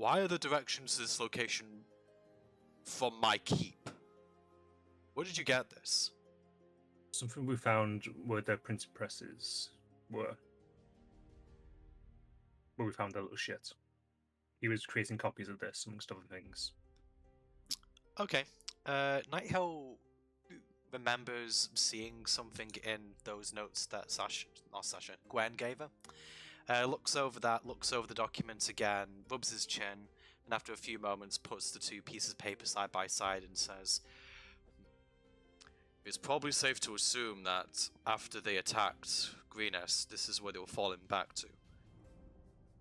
are the directions to this location from my keep? Where did you get this? Something we found where the printing presses were. Where we found the little shit. He was creating copies of this, amongst other things. Okay. Nighthill remembers seeing something in those notes that Gwen gave her. Looks over the documents again, rubs his chin, and after a few moments puts the two pieces of paper side by side and says, "It's probably safe to assume that after they attacked Greenest, this is where they were falling back to.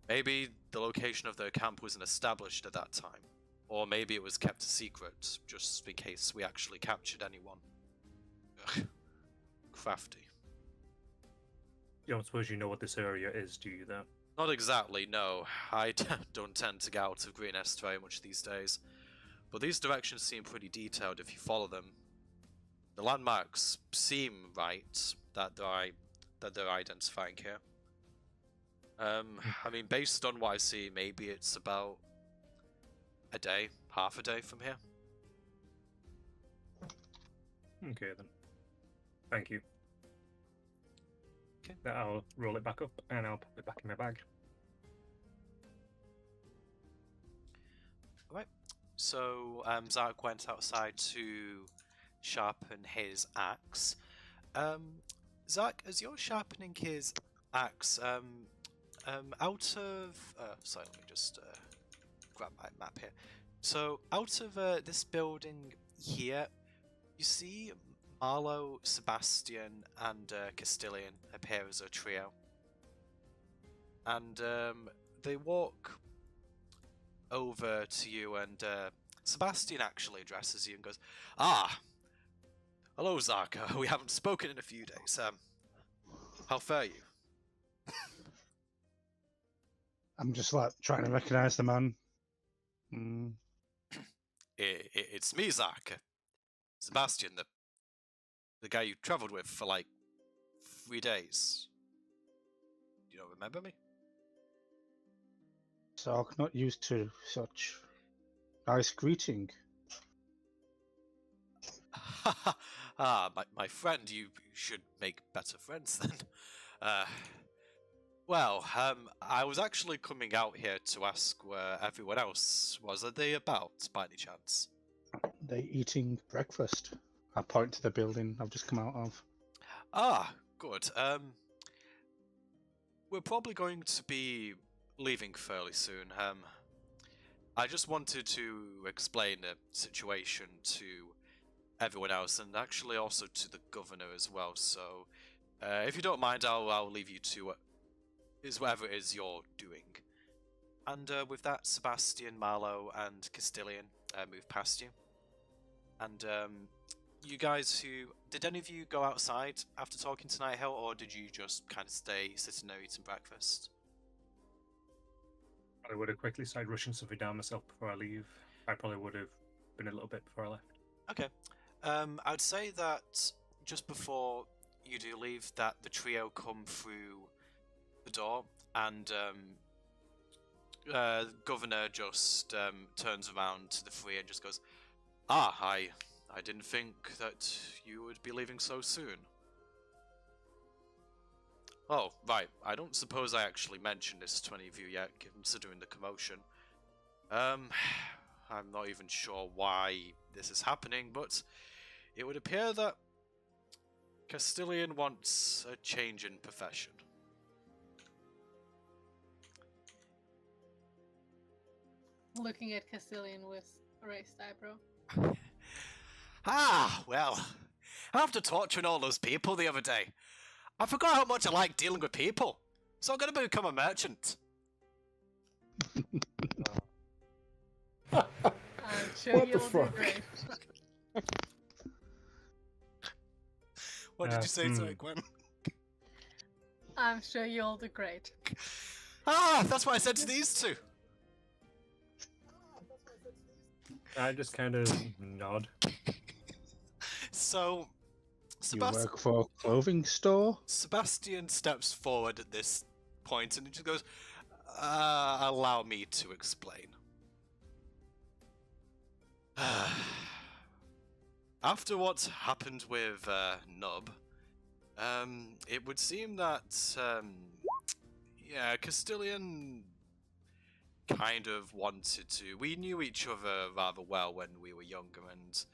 Maybe the location of their camp wasn't established at that time, or maybe it was kept a secret, just in case we actually captured anyone." Ugh. Crafty. You don't suppose you know what this area is, do you, though? Not exactly, no. I don't tend to get out of Greenest very much these days. But these directions seem pretty detailed if you follow them. The landmarks seem right that they're identifying here. I mean, based on what I see, maybe it's about a day, half a day from here. Okay then. Thank you. Okay. Then I'll roll it back up and I'll put it back in my bag. Right. So Zark went outside to sharpen his axe. Zark, as you're sharpening his axe, out of sorry, let me just grab my map here. So out of this building here, you see Marlowe, Sebastian, and Castilian appear as a trio, and they walk over to you, and Sebastian actually addresses you and goes, "Ah, hello, Zark. We haven't spoken in a few days. How fare you?" I'm just like trying to recognise the man. Mm. It's me, Zark. Sebastian, the guy you travelled with for like 3 days. You don't remember me? So not used to such nice greeting. My friend, you should make better friends then. Well, I was actually coming out here to ask where everyone else was. Are they about, by any chance? They eating breakfast. I point to the building I've just come out of. Ah, good. We're probably going to be leaving fairly soon. I just wanted to explain the situation to everyone else, and actually also to the governor as well. So, if you don't mind, I'll leave you to whatever it is you're doing. And with that, Sebastian, Marlowe, and Castilian move past you. And you guys did any of you go outside after talking to Nighthill, or did you just kind of stay sitting there eating breakfast? I would have quickly started rushing something down myself before I leave. I probably would have been a little bit before I left. Okay. I'd say that just before you do leave, that the trio come through the door, and the governor just turns around to the three and just goes, "Ah, I didn't think that you would be leaving so soon." Oh, right. I don't suppose I actually mentioned this to any of you yet, considering the commotion. I'm not even sure why this is happening, but it would appear that Castilian wants a change in profession. Looking at Castilian with a raised eyebrow. Ah, well, after torturing all those people the other day, I forgot how much I like dealing with people, so I'm going to become a merchant. I'm sure What the you'll do fuck? great. What did you say to it, Gwen? I'm sure you'll do great. Ah, that's what I said to these two. I just kind of nod. So, You work for a clothing store? Sebastian steps forward at this point and he just goes, allow me to explain. After what happened with Nub, it would seem that, Castilian kind of wanted to. We knew each other rather well when we were younger, and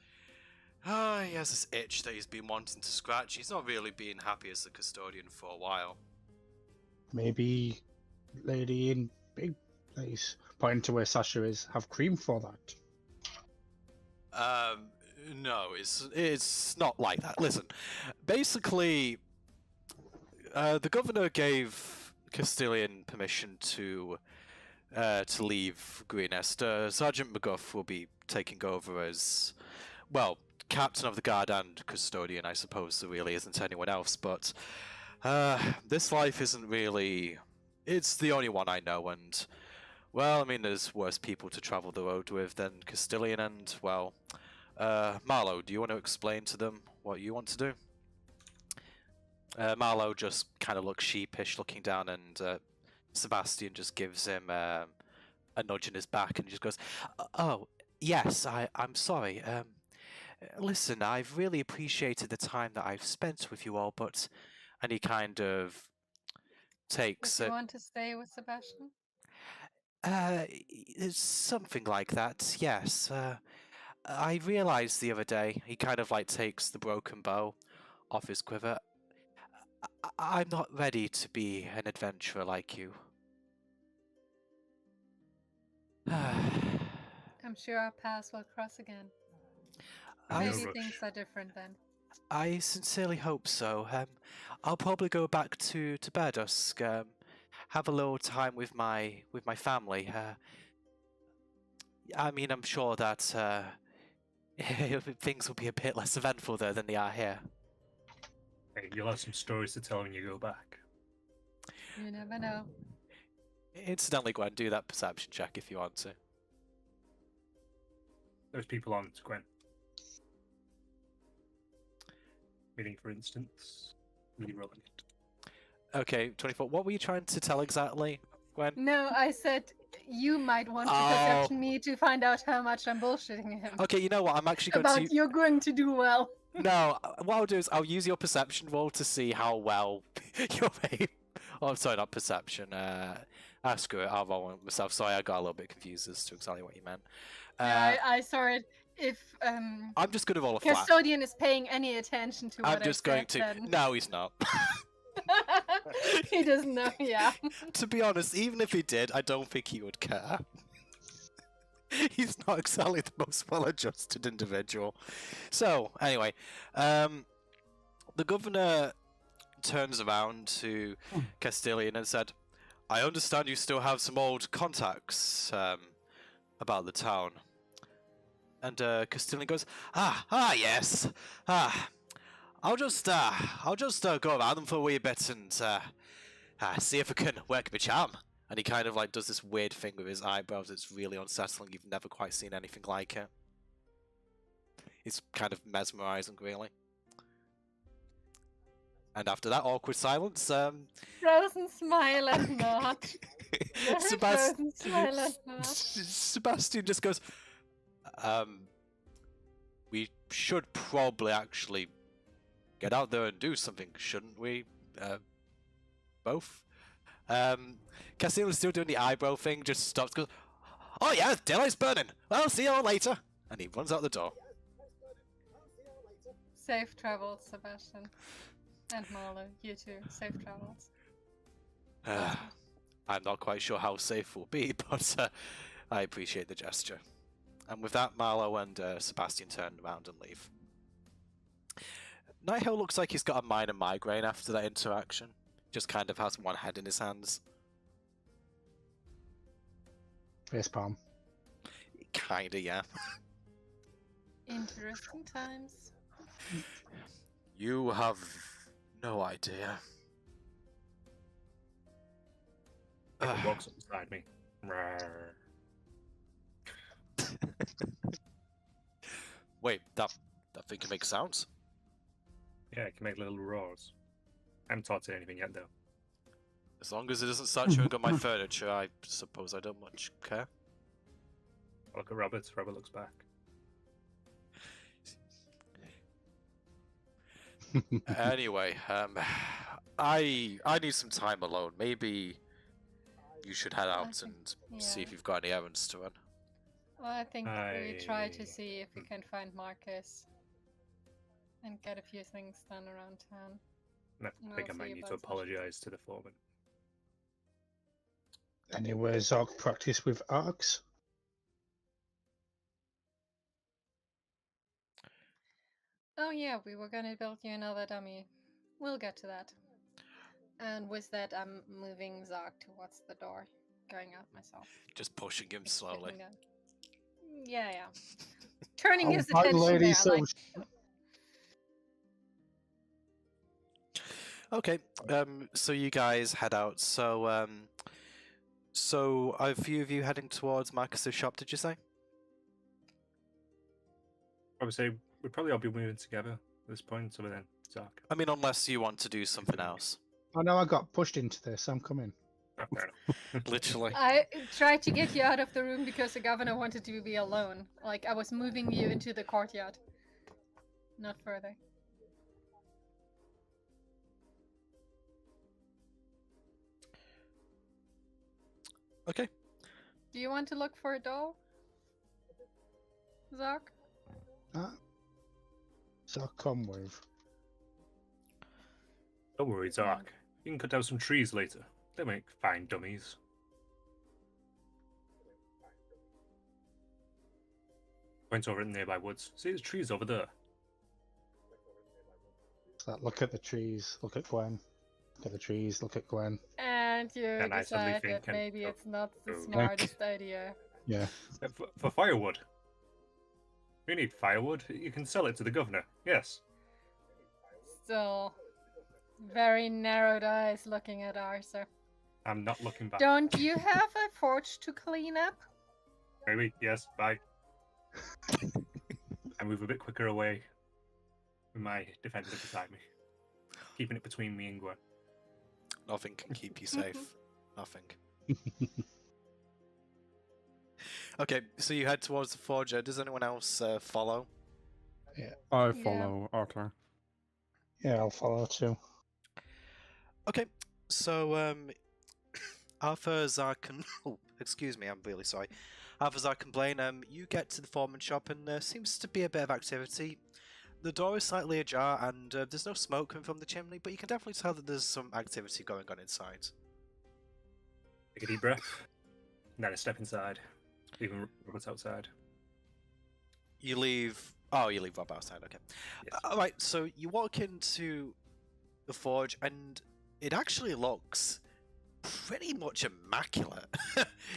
he has this itch that he's been wanting to scratch. He's not really been happy as the custodian for a while. Maybe lady in big place, pointing to where Sasha is, have cream for that. No, it's not like that. Listen, basically, the governor gave Castilian permission to leave Greenest. Sergeant McGuff will be taking over as, well, captain of the guard and custodian. I suppose there really isn't anyone else, but this life isn't really. It's the only one I know, and well, I mean, there's worse people to travel the road with than Castilian, and well, Marlowe, do you want to explain to them what you want to do? Marlowe just kind of looks sheepish, looking down, and Sebastian just gives him a nudge in his back, and he just goes, "Oh, yes, I'm sorry. Listen, I've really appreciated the time that I've spent with you all, but..." And he kind of takes Would you want to stay with Sebastian? It's something like that, yes. I realized the other day, he kind of like takes the broken bow off his quiver. I'm not ready to be an adventurer like you. I'm sure our paths will cross again. No Maybe rush. things are different then. I sincerely hope so. I'll probably go back to Bear Dusk, have a little time with my family. I mean, I'm sure that things will be a bit less eventful there than they are here. Hey, you'll have some stories to tell when you go back. You never know. Incidentally, Gwen, do that perception check if you want to. Those people aren't Gwen. Meaning, for instance, really rolling it. Okay, 24. What were you trying to tell exactly, Gwen? No, I said you might want to perception me to find out how much I'm bullshitting him. Okay, you know what? I'm actually going About to... you're going to do well. No, what I'll do is I'll use your perception roll to see how well you're able... Oh, I'm sorry, not perception. Screw it, I'll roll it myself. Sorry, I got a little bit confused as to exactly what you meant. Yeah, I saw it. If I'm just going to roll a flat. Custodian is paying any attention to what I'm just going to... then... No, he's not. He doesn't know, yeah. To be honest, even if he did, I don't think he would care. He's not exactly the most well-adjusted individual. So, anyway, the governor turns around to Castilian and said, "I understand you still have some old contacts about the town." And Castilian goes, yes. I'll just go around them for a wee bit and see if I can work my charm." And he kind of like does this weird thing with his eyebrows. It's really unsettling. You've never quite seen anything like it. It's kind of mesmerizing, really. And after that awkward silence, Frozen smile and nod. Frozen smile and nod. Sebastian just goes, "We should probably actually get out there and do something, shouldn't we? Both?" Cassine was still doing the eyebrow thing, just stops, goes, "Oh yeah, daylight's burning. Well, see you all later." And he runs out the door. Safe travels, Sebastian. And Marlo, you too. Safe travels. I'm not quite sure how safe we'll be, but I appreciate the gesture. And with that, Marlo and Sebastian turn around and leave. Nighthill looks like he's got a minor migraine after that interaction. Just kind of has one head in his hands. Face palm. Kinda, yeah. Interesting times. You have no idea. It walks up beside me. Rawr. Wait, that thing can make sounds? Yeah, it can make little roars. I haven't taught it anything yet, though. As long as it doesn't start chewing on my furniture, I suppose I don't much care. I look at Robert. Robert looks back. Anyway, I need some time alone. Maybe you should head out and see if you've got any errands to run. Well, I think we try to see if we can find Marcus and get a few things done around town. And I think I might need to apologise to the foreman. Anywhere Zog practice with arcs? Oh yeah, we were gonna build you another dummy. We'll get to that. And with that, I'm moving Zog towards the door, going out myself. Just pushing him slowly. Yeah. Turning his attention lady, there, so like... Okay, so you guys head out. So are a few of you heading towards Marcus's shop, did you say? I would say we'd probably all be moving together at this point, other than Zach. I mean, unless you want to do something else. Oh no, I got pushed into this. I'm coming. Oh, fair enough. Literally. I tried to get you out of the room because the governor wanted to be alone. Like, I was moving you into the courtyard. Not further. Okay. Do you want to look for a door? Zark? So I'll come with. Don't worry, Zark. You can cut down some trees later. They make fine dummies. Point over in the nearby woods. See, there's trees over there. It's like, look at the trees, look at Gwen. Look at the trees, look at Gwen. And you And I suddenly decide think, that maybe oh, it's not the oh. smartest idea. Yeah. For firewood. We need firewood. You can sell it to the governor. Yes. Still, very narrowed eyes looking at Arthur. I'm not looking back. Don't you have a forge to clean up? Maybe. Yes. Bye. I move a bit quicker away with my defender beside me, keeping it between me and Gwen. Nothing can keep you safe. Nothing. Okay, so you head towards the forge. Does anyone else follow? I Yeah. follow Arthur. Yeah, I'll follow too. Okay, so Arthur, Zark, and oh, excuse me, I'm really sorry. Arthur, Zark, and Blaine, you get to the foreman shop, and there seems to be a bit of activity. The door is slightly ajar, and there's no smoke coming from the chimney, but you can definitely tell that there's some activity going on inside. Take a deep breath, and then I step inside. Even Robert's outside. You leave. Oh, you leave Rob outside. Okay. Yes. All right. So you walk into the forge, and it actually looks pretty much immaculate.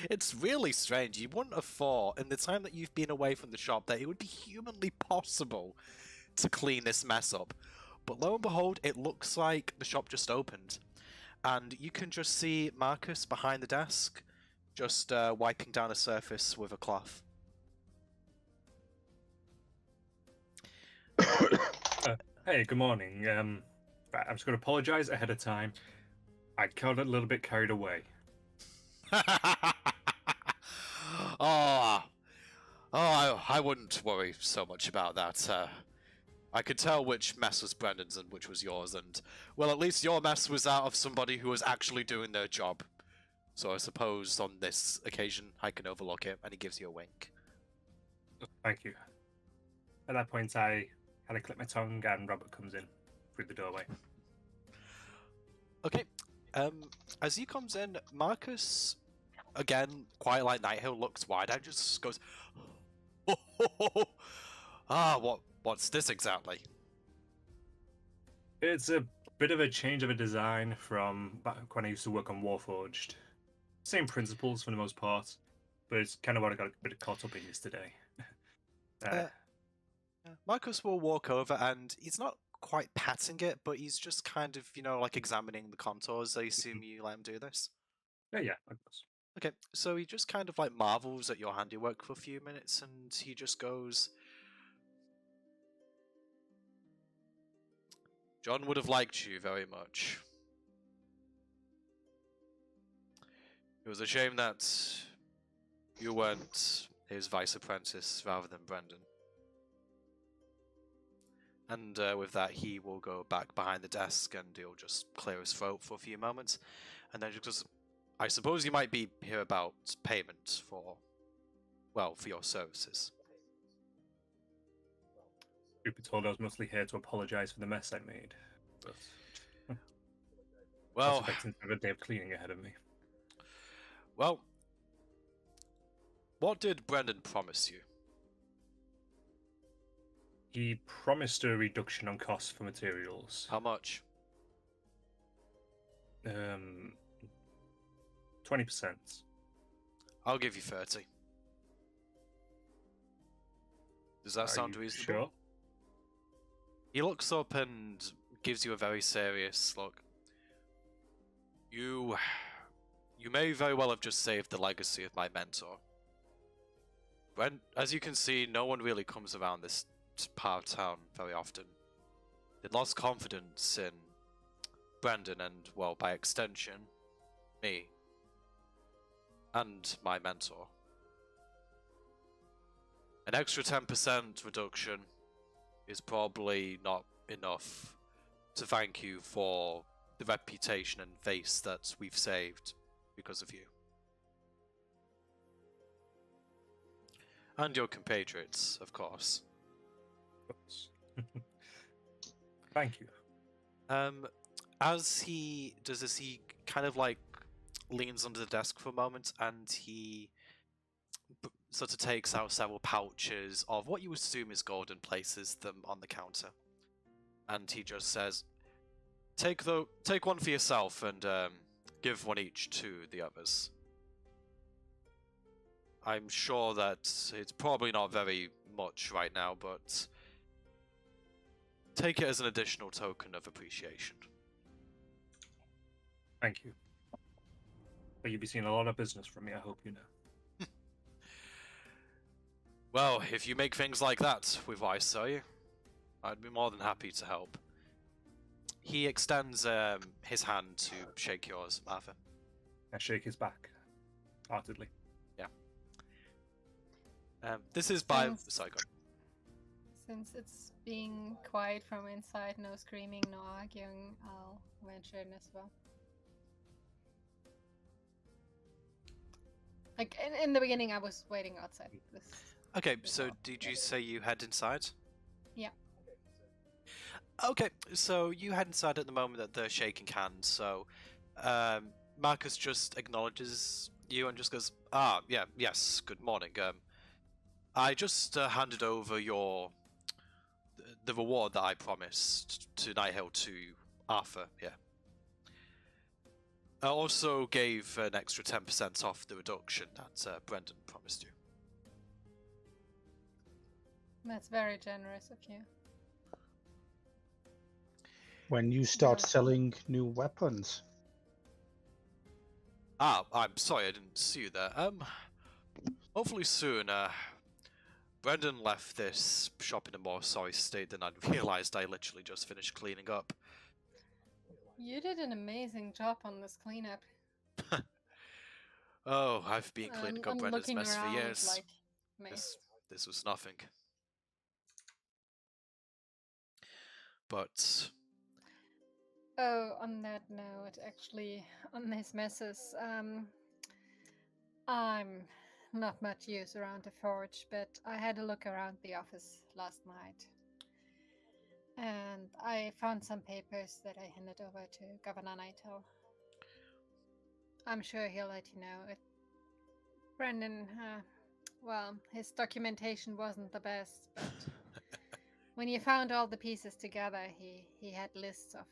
It's really strange. You wouldn't have thought, in the time that you've been away from the shop, that it would be humanly possible to clean this mess up. But lo and behold, it looks like the shop just opened, and you can just see Marcus behind the desk, just wiping down a surface with a cloth. Hey, good morning. Right, I'm just going to apologise ahead of time. I got a little bit carried away. I wouldn't worry so much about that. I could tell which mess was Brendan's and which was yours, and, well, at least your mess was out of somebody who was actually doing their job. So I suppose on this occasion I can overlook it, and he gives you a wink. Thank you. At that point, I kind of clip my tongue, and Robert comes in through the doorway. Okay, as he comes in, Marcus, again, quite like Nighthill, looks wide and just goes, what's this exactly? It's a bit of a change of a design from back when I used to work on Warforged. Same principles for the most part, but it's kind of what I got a bit caught up in yesterday. Marcus will walk over, and he's not quite patting it, but he's just kind of, like examining the contours. I assume you let him do this? Yeah, I guess. Okay, so he just kind of like marvels at your handiwork for a few minutes, and he just goes, John would have liked you very much. It was a shame that you weren't his vice apprentice rather than Brendan. And with that, he will go back behind the desk and he'll just clear his throat for a few moments. And then just goes, I suppose you might be here about payment for your services. Truth be told, I was mostly here to apologise for the mess I made. But Well, I was expecting to have a day of cleaning ahead of me. Well, what did Brendan promise you? He promised a reduction on costs for materials. How much? 20%. I'll give you 30. Does that sound you reasonable? Sure? He looks up and gives you a very serious look. You may very well have just saved the legacy of my mentor. As you can see, no one really comes around this part of town very often. They lost confidence in Brandon and, well, by extension, me. and my mentor. An extra 10% reduction is probably not enough to thank you for the reputation and face that we've saved because of you. And your compatriots, of course. Thank you. As he does this, he kind of like leans under the desk for a moment, and he sort of takes out several pouches of what you assume is gold and places them on the counter. And he just says, take one for yourself and give one each to the others. I'm sure that it's probably not very much right now, but take it as an additional token of appreciation. Thank you. But you'll be seeing a lot of business from me, I hope you know. Well, if you make things like that with what I sell you, I'd be more than happy to help. He extends his hand to shake yours, Arthur. I shake his back, heartedly. This is by... Sorry, go on. Since it's being quiet from inside, no screaming, no arguing, I'll venture in as well. Like, in the beginning, I was waiting outside. Okay, so did you say you head inside? Yeah. Okay, so you head inside at the moment that they're shaking hands, so Marcus just acknowledges you and just goes, yes, good morning. I just handed over the reward that I promised to Nighthill to Arthur, yeah. I also gave an extra 10% off the reduction that Brendan promised you. That's very generous of you. When you start selling new weapons. I'm sorry, I didn't see you there. Hopefully soon. Brendan left this shop in a more sorry state than I'd realised. I literally just finished cleaning up. You did an amazing job on this cleanup. Oh, I've been cleaning up Brendan's mess for years. Like, this was nothing. But... Oh, on that note, actually, on his messes, I'm not much use around the forge, but I had a look around the office last night. And I found some papers that I handed over to Governor Nighthill. I'm sure he'll let you know. Brendan, well, his documentation wasn't the best, but when you found all the pieces together, he had lists of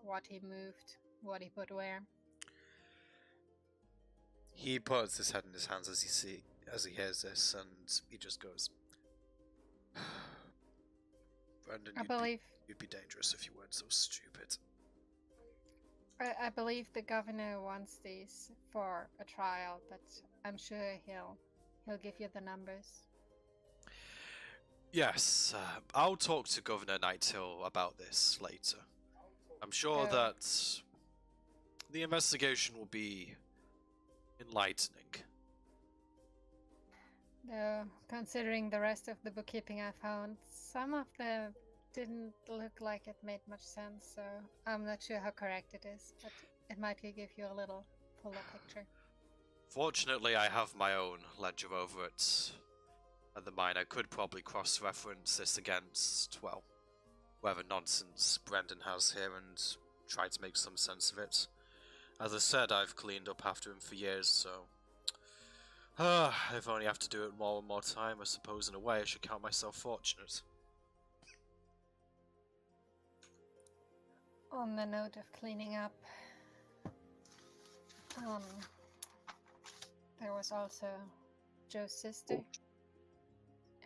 what he moved, what he put where. He puts his head in his hands as he hears this, and he just goes, Brendan, you'd be dangerous if you weren't so stupid. I believe the governor wants these for a trial, but I'm sure he'll give you the numbers. Yes, I'll talk to Governor Nighthill about this later. I'm sure that the investigation will be enlightening. Though, considering the rest of the bookkeeping I found, some of them didn't look like it made much sense, so I'm not sure how correct it is, but it might give you a little fuller picture. Fortunately, I have my own ledger over at the mine. I could probably cross-reference this against, well, whatever nonsense Brendan has here and try to make some sense of it. As I said, I've cleaned up after him for years, so... if I only have to do it more and more time, I suppose in a way I should count myself fortunate. On the note of cleaning up, there was also Joe's sister.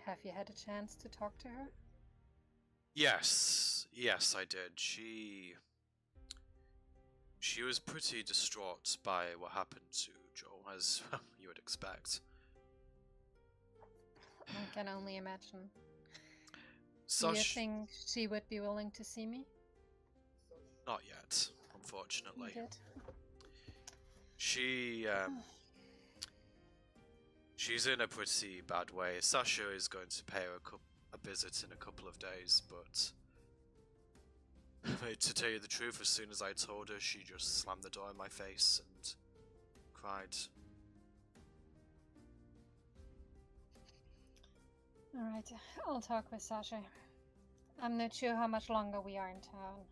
Have you had a chance to talk to her? Yes, I did. She was pretty distraught by what happened to Joe, as you would expect. I can only imagine. So Do you think she would be willing to see me? Not yet, unfortunately. You did? She She's in a pretty bad way. Sasha is going to pay her a visit in a couple of days, but to tell you the truth, as soon as I told her, she just slammed the door in my face and cried. Alright, I'll talk with Sasha. I'm not sure how much longer we are in town.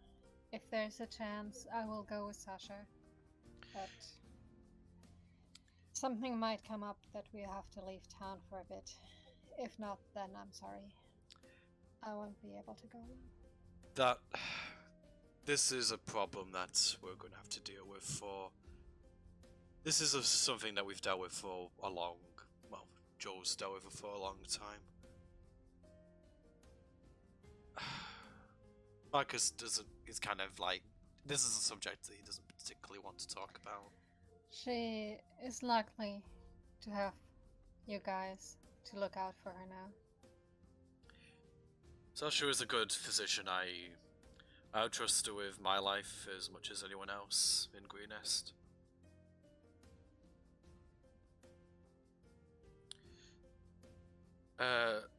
If there's a chance, I will go with Sasha. But something might come up that we have to leave town for a bit. If not, then I'm sorry. I won't be able to go. This is a problem that we're going to have to deal with for... This is something that we've dealt with for a long... Well, Joel's dealt with it for a long time. Marcus is kind of like... This is a subject that he doesn't particularly want to talk about. She is likely to have you guys to look out for her now. Sasha is a good physician. I trust her with my life as much as anyone else in Greenest.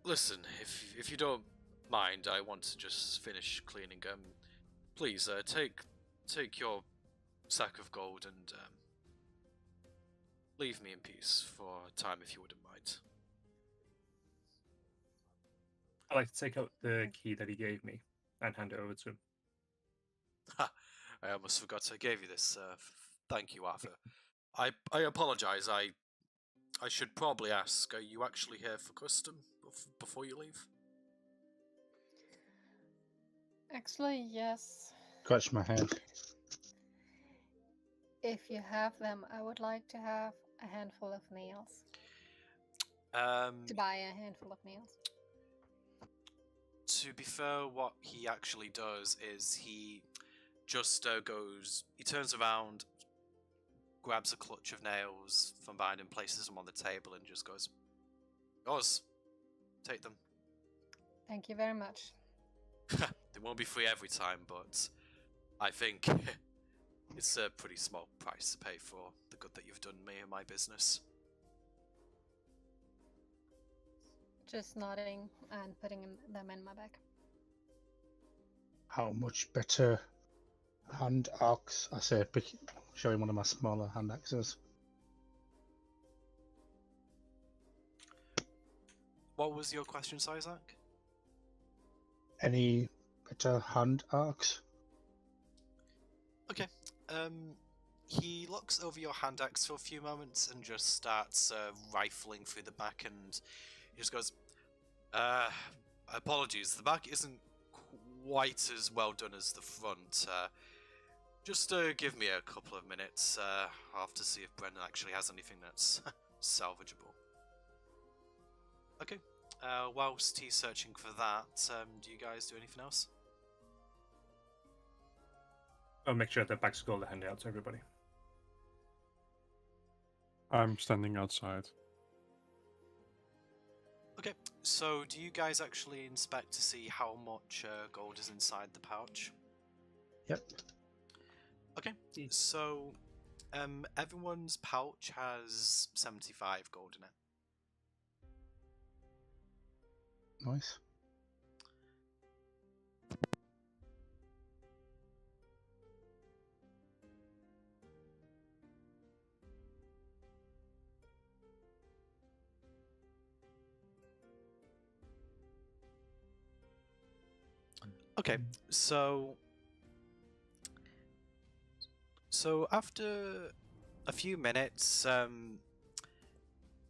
Listen, if you don't mind, I want to just finish cleaning. Please, take your sack of gold and leave me in peace for a time, if you wouldn't mind. I'd like to take out the key that he gave me and hand it over to him. Ha! I almost forgot I gave you this. Thank you, Arthur. I apologize. I should probably ask, are you actually here for custom before you leave? Actually, yes. Scratch my head. If you have them, I would like to have a handful of nails. To buy a handful of nails. To be fair, what he actually does is he just he turns around, grabs a clutch of nails from behind and places them on the table and just goes, yours, take them. Thank you very much. They won't be free every time, but I think it's a pretty small price to pay for the good that you've done me and my business. Just nodding and putting them in my bag. How much better hand axe? I say, showing one of my smaller hand axes. What was your question, Isaac? Any better hand axe? Okay. He looks over your hand axe for a few moments and just starts rifling through the back, and he just goes, apologies, the back isn't quite as well done as the front. Just give me a couple of minutes. I'll have to see if Brendan actually has anything that's salvageable. Okay. Whilst he's searching for that, do you guys do anything else? I'll make sure that bags of gold are handed out to everybody. I'm standing outside. Okay, so do you guys actually inspect to see how much gold is inside the pouch? Yep. Okay, so everyone's pouch has 75 gold in it. Nice. Okay, so after a few minutes,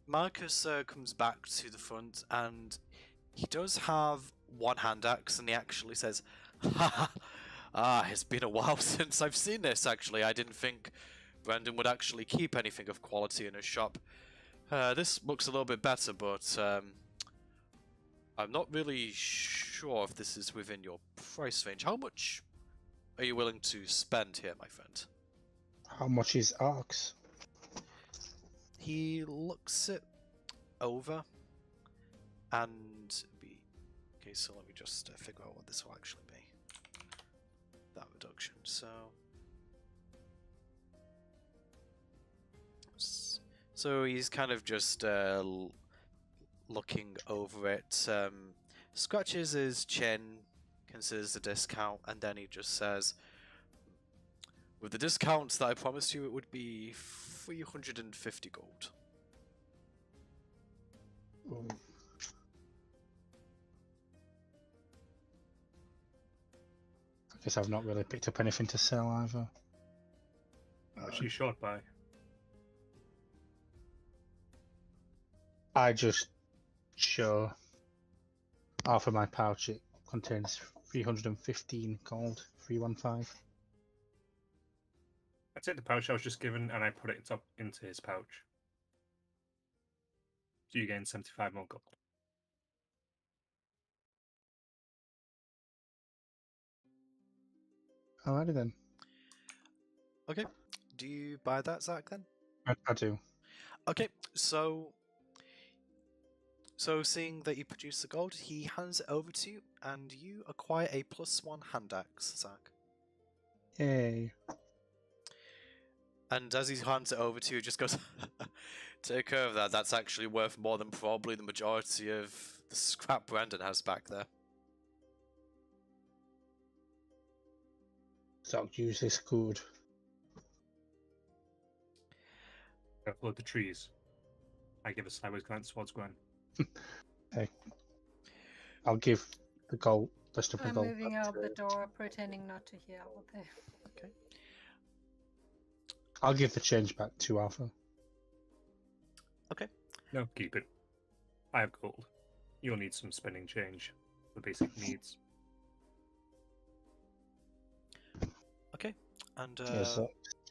Marcus comes back to the front, and he does have one hand axe, and he actually says, it's been a while since I've seen this, actually. I didn't think Brandon would actually keep anything of quality in his shop. This looks a little bit better, but I'm not really sure if this is within your price range. How much are you willing to spend here, my friend? How much is axe? He looks it over and okay, so let me just figure out what this will actually be. That reduction, so So he's kind of just looking over it, scratches his chin, considers the discount, and then he just says, "With the discounts that I promised you, it would be 350 gold." Oh. I guess I've not really picked up anything to sell either. What's she short by? I just show half of my pouch. It contains 315 gold, 315. I take the pouch I was just given and I put it up into his pouch. So you gain 75 more gold. Alrighty then. Okay. Do you buy that, Zach, then? I do. Okay, so seeing that you produce the gold, he hands it over to you, and you acquire a +1 hand axe, Zach. Yay. And as he hands it over to you, he just goes, "Take care of that. That's actually worth more than probably the majority of the scrap Brandon has back there." So use this good. Careful of the trees. I give a sideways glance towards Gwen. I'll give the gold, the stuff of I'm gold. moving back out to- the door, pretending not to hear what they. I'll give the change back to Alpha. No, keep it. I have gold. You'll need some spending change for basic needs. Okay, and Yes,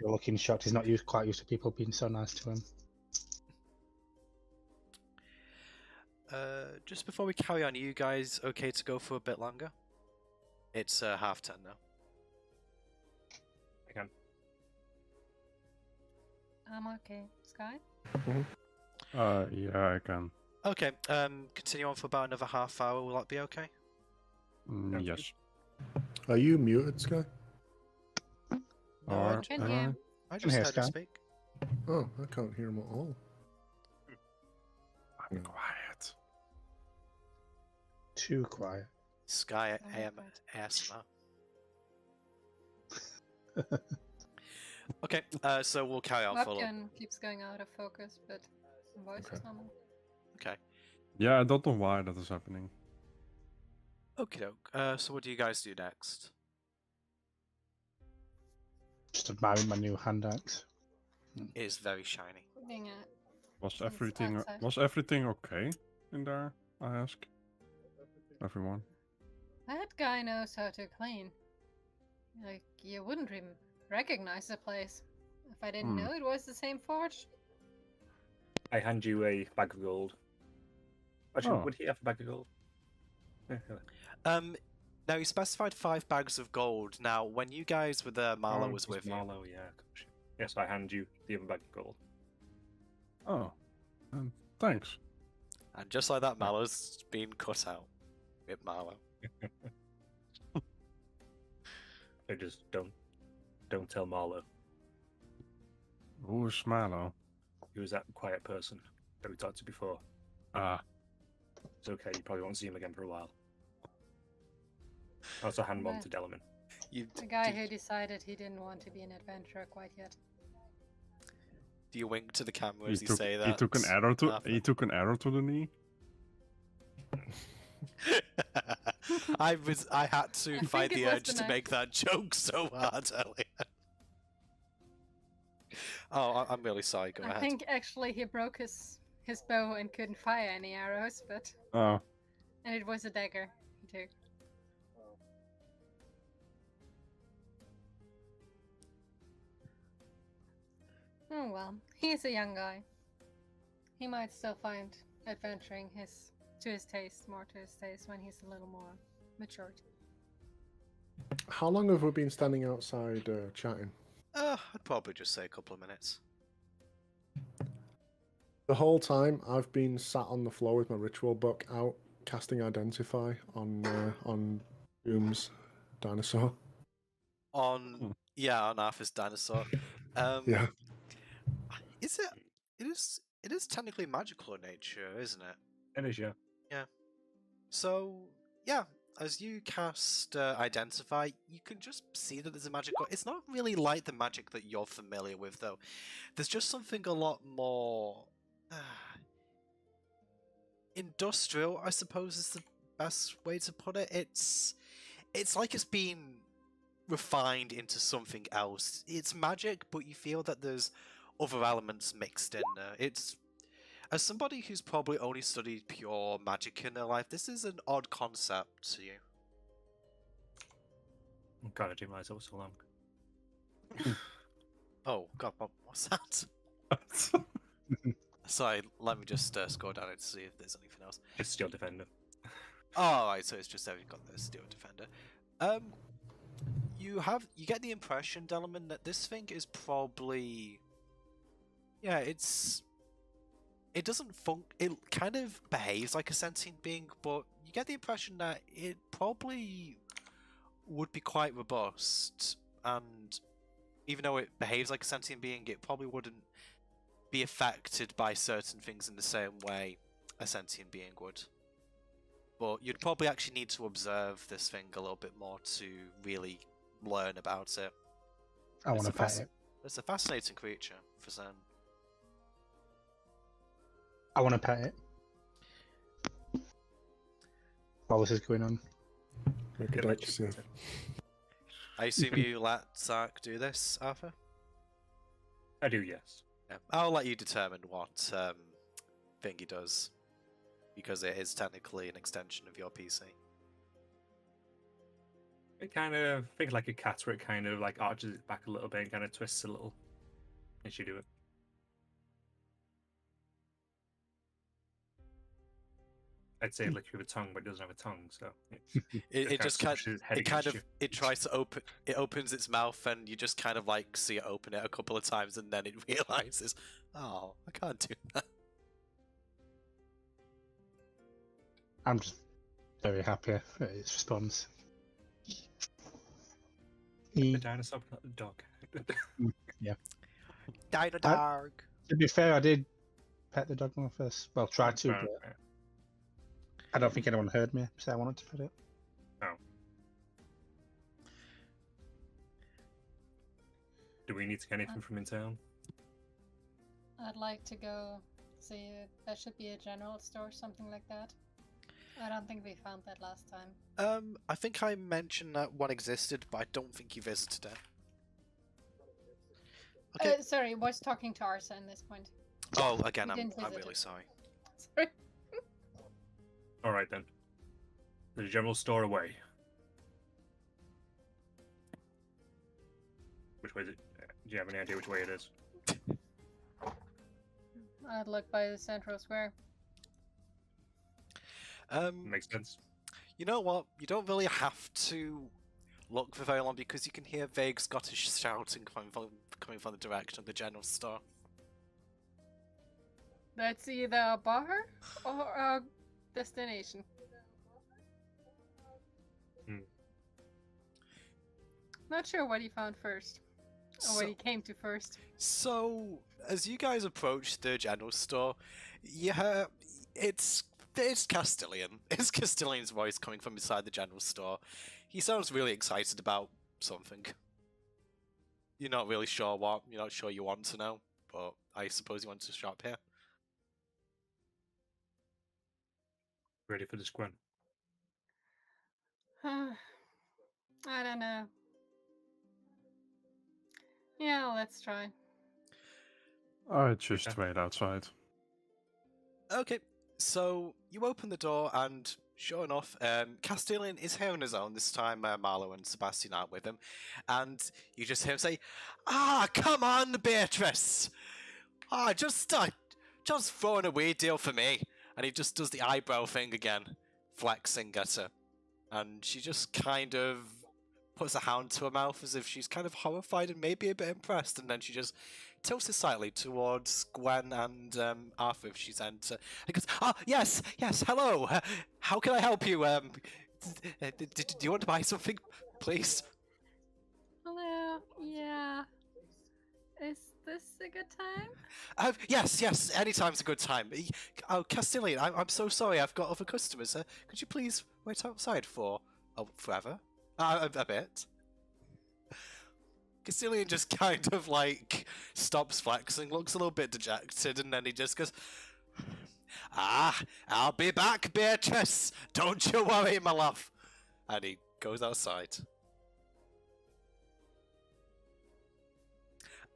you're looking shocked. He's not quite used to people being so nice to him. just before we carry on, are you guys okay to go for a bit longer? It's 10:30 now. I can. I'm okay. Sky? Yeah, I can. Okay, continue on for about another half hour. Will that be okay? Okay. Yes. Are you muted, Sky? No, Or, Can hear. I just hear heard him Sky. speak. Oh, I can't hear him at all. I'm quiet. Too quiet. Sky Oh, AM right. ASMR. Okay, so we'll carry on for a little. Webcam keeps going out of focus, but voice is Okay. normal. Okay. Yeah, I don't know why that is happening. Okay, doke. So what do you guys do next? Just admiring my new hand axe. It is very shiny. Looking at Was It's everything okay in there? I ask everyone. that guy knows how to clean. Like you wouldn't recognize the place if I didn't know it was the same forge. I hand you a bag of gold. Actually, Oh. would he have a bag of gold? Yeah, Now you specified 5 bags of gold. Now, when you guys were there, Marlo Oh, was it's with you. Marlo, yeah. Gosh. Yes, I hand you the other bag of gold. Oh, thanks. And just like that, Marlo's been cut out with Marlo. I just don't tell Marlo. Who's Marlo? He was that quiet person that we talked to before. Ah, It's okay, you probably won't see him again for a while. I also hand him on Yeah. to Delamain. The guy who decided he didn't want to be an adventurer quite yet. Do you wink to the camera he as you took say that? he took an arrow to Arthur? he took an arrow to the knee. I had to think fight it the was urge the to knife. make that joke so hard earlier. Oh, I'm really sorry. Go I ahead. think actually he broke his bow and couldn't fire any arrows, but Oh, and it was a dagger he took. Oh well, he's a young guy. He might still find adventuring to his taste, more to his taste when he's a little more matured. How long have we been standing outside chatting? I'd probably just say a couple of minutes. The whole time I've been sat on the floor with my ritual book out, casting Identify on Doom's dinosaur. On Arthur's dinosaur. Yeah. Is it? It is technically magical in nature, isn't it? It is, yeah. So, yeah, as you cast Identify, you can just see that there's a magic. It's not really like the magic that you're familiar with, though. There's just something a lot more industrial, I suppose, is the best way to put it. It's like it's been refined into something else. It's magic, but you feel that there's other elements mixed in there. It's as somebody who's probably only studied pure magic in their life, this is an odd concept to you. Oh, God, I didn't realize that was so long. Oh god, what's that? Sorry, let me just scroll down and see if there's anything else. It's Steel Defender. Oh, right, so it's just that we've got the Steel Defender. You get the impression, Delman, that this thing is probably, yeah, it doesn't it kind of behaves like a sentient being, but you get the impression that it probably would be quite robust, and even though it behaves like a sentient being, it probably wouldn't be affected by certain things in the same way a sentient being would. But you'd probably actually need to observe this thing a little bit more to really learn about it. I want to pet it. It's a fascinating creature, for certain. I want to pet it. While this is going on. Make a Get that dex chip. save. I assume you let Zark do this, Arthur? I do, yes. Yeah. I'll let you determine what thing he does, because it is technically an extension of your PC. It kind of think like a cat, where it kind of like arches it back a little bit and kind of twists a little as you do it. I'd say lick with a tongue, but it doesn't have a tongue, so It just kind smushes its head it kind against of it tries to open it opens its mouth, and you just kind of like see it open it a couple of times, and then it realizes, oh, I can't do that. I'm just very happy at its response. the dinosaur, not the dog. Dino dog. To be fair, I did pet the dog when I first. Well, tried to, Right, but right. I don't think anyone heard me say I wanted to pet it. Do we need to get anything from in town? I'd like to go see. There should be a general store, something like that. I don't think we found that last time. I think I mentioned that one existed, but I don't think you visited it. Okay. Sorry, was talking to Arsa in this point. Oh, again, we I'm didn't visit really it. sorry. Sorry. All right then. The general store away. Which way is it? Do you have any idea which way it is? I'd look by the central square. Makes Makes sense. You know what? You don't really have to look for very long, because you can hear vague Scottish shouting coming from the direction of the general store. That's either a bar or a destination. Not sure what he found first. Or what he came to first. So, as you guys approach the general store, yeah, it's Castilian. It's Castilian's voice coming from inside the general store. He sounds really excited about something. You're not really sure what. You're not sure you want to know, but I suppose you want to shop here. Ready for the squint. I don't know. Yeah, let's try. I just Okay. wait outside. Okay, so you open the door, and sure enough, Castilian is here on his own. This time, Marlo and Sebastian aren't with him. And you just hear him say, "Ah, come on, Beatrice! Ah, just throw in a weird deal for me." And he just does the eyebrow thing again, flexing at her. And she just kind of puts a hand to her mouth as if she's kind of horrified and maybe a bit impressed. And then she just tilts it slightly towards Gwen and Arthur if she's entered. He goes, "Ah, yes, hello. How can I help you? Do you want to buy something, please?" Hello, yeah. Is this a good time? Yes, anytime's a good time. Oh, Castilian, I'm so sorry, I've got other customers. Could you please wait outside for forever? A bit. Castilian just kind of like stops flexing, looks a little bit dejected, and then he just goes, I'll be back, Beatrice. Don't you worry, my love. And he goes outside.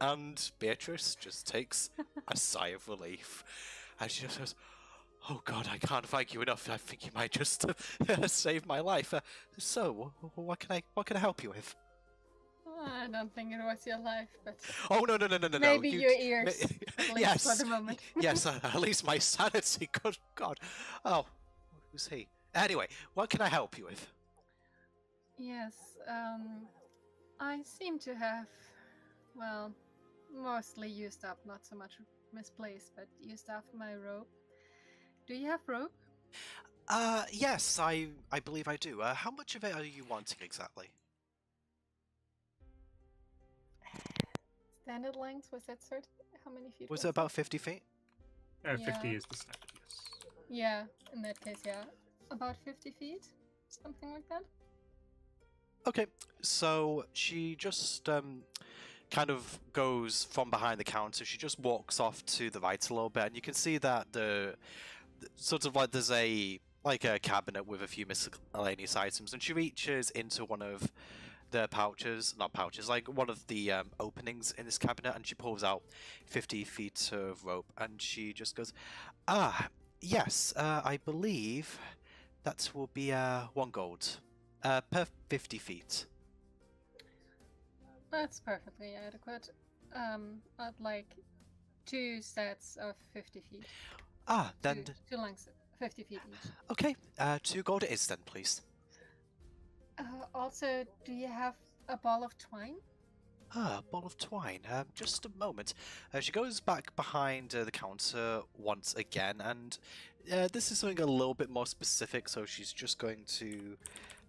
And Beatrice just takes a sigh of relief. And she just says, oh God, I can't thank you enough. I think you might just save my life. So, what can I help you with? I don't think it was your life, but Oh, no. maybe your ears, at least for the moment. Yes, at least my sanity. Good God. Oh, who's he? Anyway, what can I help you with? Yes, I seem to have, well, mostly used up, not so much misplaced, but used up my rope. Do you have rope? Yes, I believe I do. How much of it are you wanting exactly? Standard length, was that certain? How many feet? Was it about 50 feet? 50 Yeah. is the standard, yes. Yeah, in that case, yeah. About 50 feet? Something like that? Okay, so she just kind of goes from behind the counter. She just walks off to the right a little bit, and you can see that the sort of like there's a cabinet with a few miscellaneous items, and she reaches into one of the like one of the openings in this cabinet, and she pulls out 50 feet of rope, and she just goes, yes, I believe that will be 1 gold per 50 feet. That's perfectly adequate. I'd like 2 sets of 50 feet. Then... Two lengths, 50 feet each. Okay, 2 gold it is then, please. Also, do you have a ball of twine? Ball of twine. Just a moment. She goes back behind the counter once again, and this is something a little bit more specific, so she's just going to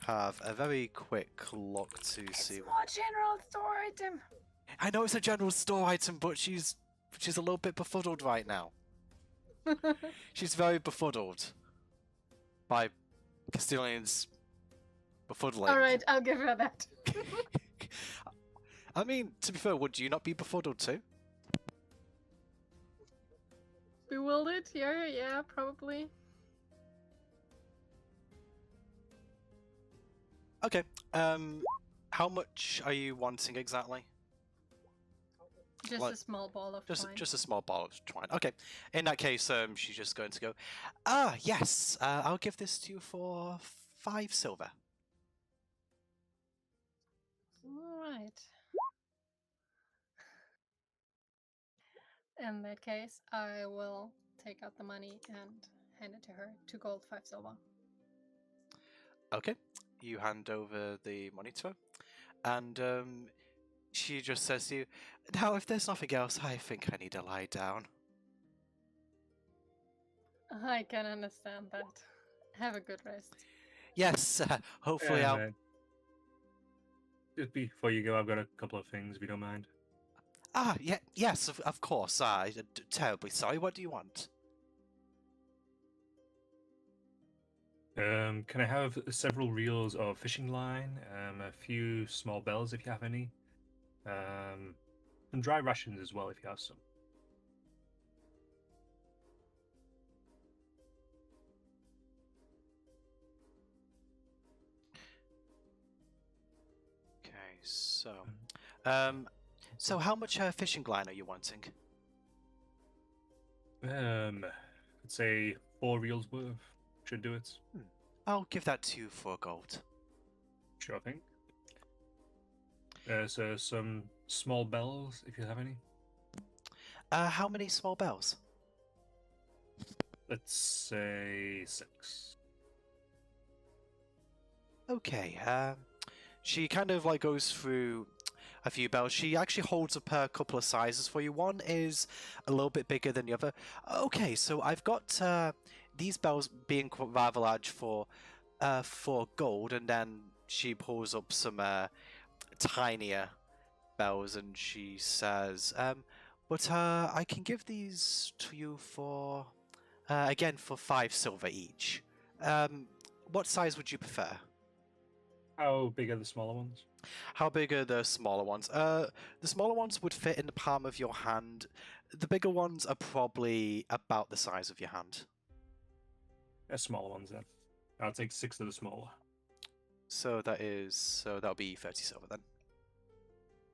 have a very quick look to see. It's more general store item. I know it's a general store item, but she's a little bit befuddled right now. She's very befuddled by Castilian's befuddling. Alright, I'll give her that. I mean, to be fair, would you not be befuddled too? Bewildered? Yeah, probably. Okay, how much are you wanting exactly? Just Like, a small ball of twine. Just a small ball of twine. Okay, in that case, she's just going to go, yes, I'll give this to you for 5 silver. Alright. In that case, I will take out the money and hand it to her. 2 gold, 5 silver. Okay, you hand over the money to her, and she just says to you, now if there's nothing else, I think I need to lie down. I can understand that. Have a good rest. Yes, hopefully I'll... Just before you go, I've got a couple of things, if you don't mind. Yes, of course. Terribly sorry. What do you want? Can I have several reels of fishing line, a few small bells if you have any, some dry rations as well if you have some. Okay, so how much fishing line are you wanting? I'd say 4 reels worth should do it. I'll give that to you for gold. Sure thing. So some small bells, if you have any. How many small bells? Let's say 6. Okay, she kind of like goes through a few bells. She actually holds up a couple of sizes for you. One is a little bit bigger than the other. Okay, so I've got these bells being rather large for gold, and then she pulls up some tinier bells, and she says, But I can give these to you for, again, for 5 silver each. What size would you prefer? How big are the smaller ones? How big are the smaller ones? The smaller ones would fit in the palm of your hand. The bigger ones are probably about the size of your hand. Smaller ones then. I'll take 6 of the smaller. So that'll be 30 silver then.